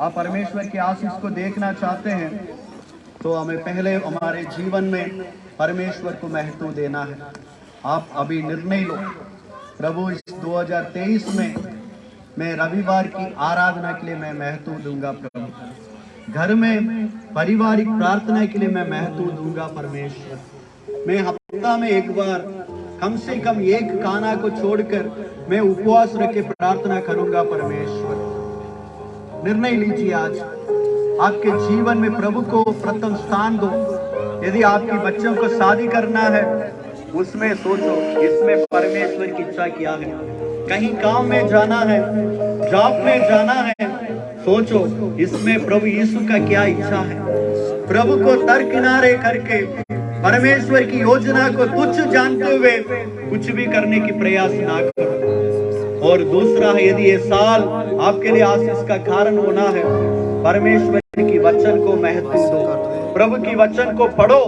आप परमेश्वर की आशीष को देखना चाहते हैं, तो हमें पहले हमारे जीवन में परमेश्वर को महत्व देना है। आप अभी निर्णय लो, प्रभु इस 2023 में मैं रविवार की आराधना के लिए मैं महत्व दूंगा प्रभु। घर में पारिवारिक प्रार्थना के लिए मैं महत्व दूंगा परमेश्वर। मैं हफ्ता में एक बार कम से कम एक खाना को छोड़कर मैं उपवास रख के प्रार्थना करूंगा परमेश्वर। निर्णय लीजिए आज, आपके जीवन में प्रभु को प्रथम स्थान दो। यदि आपके बच्चों को शादी करना है, उसमें सोचो इसमें परमेश्वर की इच्छा क्या है। कहीं काम में जाना है, जॉब में जाना है, सोचो इसमें प्रभु यीशु का क्या इच्छा है। प्रभु को दरकिनारे करके परमेश्वर की योजना को तुच्छ जानते हुए कुछ भी करने की प्रयास ना करो। और दूसरा, यदि ये साल आपके लिए आशीष का कारण होना है, परमेश्वर की वचन को महत्व दो, प्रभु की वचन को पढ़ो,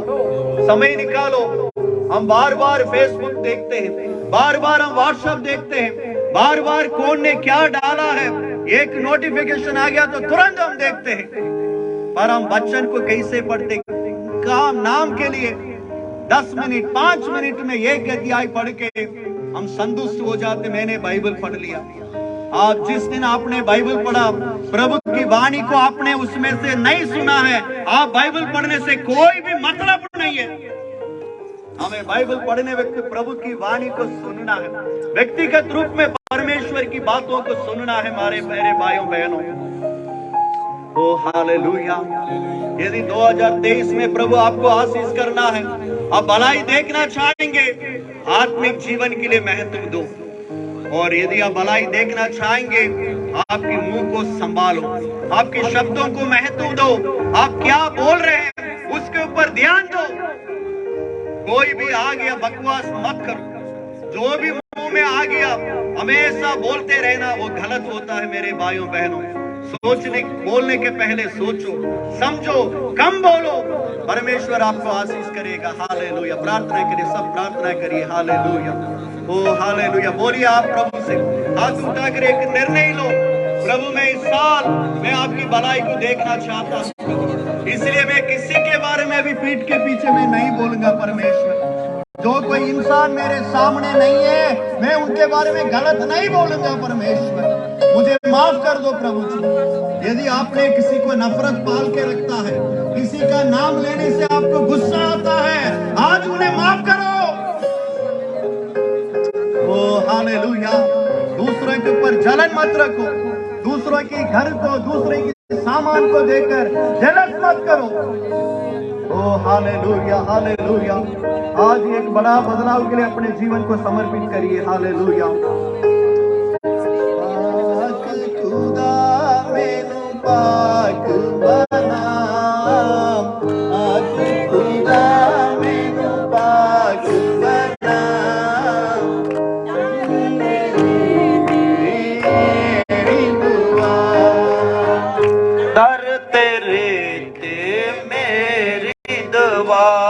समय निकालो। हम बार बार फेसबुक देखते हैं, बार बार हम व्हाट्सएप देखते हैं, बार बार कौन ने क्या डाला है, एक नोटिफिकेशन आ गया तो तुरंत हम देखते हैं, पर हम वचन को कैसे पढ़ते? काम नाम के लिए 10 मिनट 5 मिनट में एक अध्याय पढ़ के हम संतुष्ट हो जाते, मैंने बाइबल पढ़ लिया। आज जिस दिन आपने बाइबल पढ़ा, प्रभु की वाणी को आपने उसमें से नहीं सुना है, आप बाइबल पढ़ने से कोई भी मतलब नहीं है। हमें बाइबल पढ़ने वक्त प्रभु की वाणी को सुनना है, व्यक्तिगत रूप में परमेश्वर की बातों को सुनना है हमारे मेरे भाइयों बहनों। ओ हालेलुया। यदि 2023 में प्रभु आपको आशीष करना है, आप भलाई देखना चाहेंगे, आत्मिक जीवन के लिए महत्व दो। और यदि आप भलाई देखना चाहेंगे, आपके मुंह को संभालो, आपके शब्दों को महत्व दो। आप क्या बोल रहे हैं उसके ऊपर ध्यान दो। कोई भी आ गया बकवास मत करो, जो भी मुंह में आ गया हमेशा बोलते रहना वो गलत होता है मेरे भाइयों बहनों। सोचने बोलने के पहले सोचो, समझो, कम बोलो, परमेश्वर आपको आशीष करेगा। हालेलुया। प्रार्थना करिए, सब प्रार्थना करिए। Hallelujah, O hallelujah. बोलिए आप प्रभु से, हाथ उठाकर एक निर्णय लो, प्रभु मैं इस साल मैं आपकी भलाई को देखना चाहता हूँ, इसलिए मैं किसी के बारे में भी पीठ के पीछे मैं नहीं बोलूंगा परमेश्वर। जो कोई इंसान मेरे सामने नहीं है मैं उनके बारे में गलत नहीं बोलूंगा। परमेश्वर मुझे माफ कर दो प्रभु जी। यदि आपने किसी को नफरत पाल के रखता है, किसी का नाम लेने से आपको गुस्सा आता है, आज उन्हें माफ करो। ओ हालेलुया। दूसरों के ऊपर जलन मत रखो, दूसरों के घर को, दूसरे के सामान को देखकर जलन मत करो। ओ हालेलुया हालेलुया। आज एक बड़ा बदलाव के लिए अपने जीवन को समर्पित करिए। हालेलुया। पाक खुदा मैनू पाक बना, पाक खुदा मैनू पाक बना, मेरी दुआ दर तेरे ते मेरी दुआ।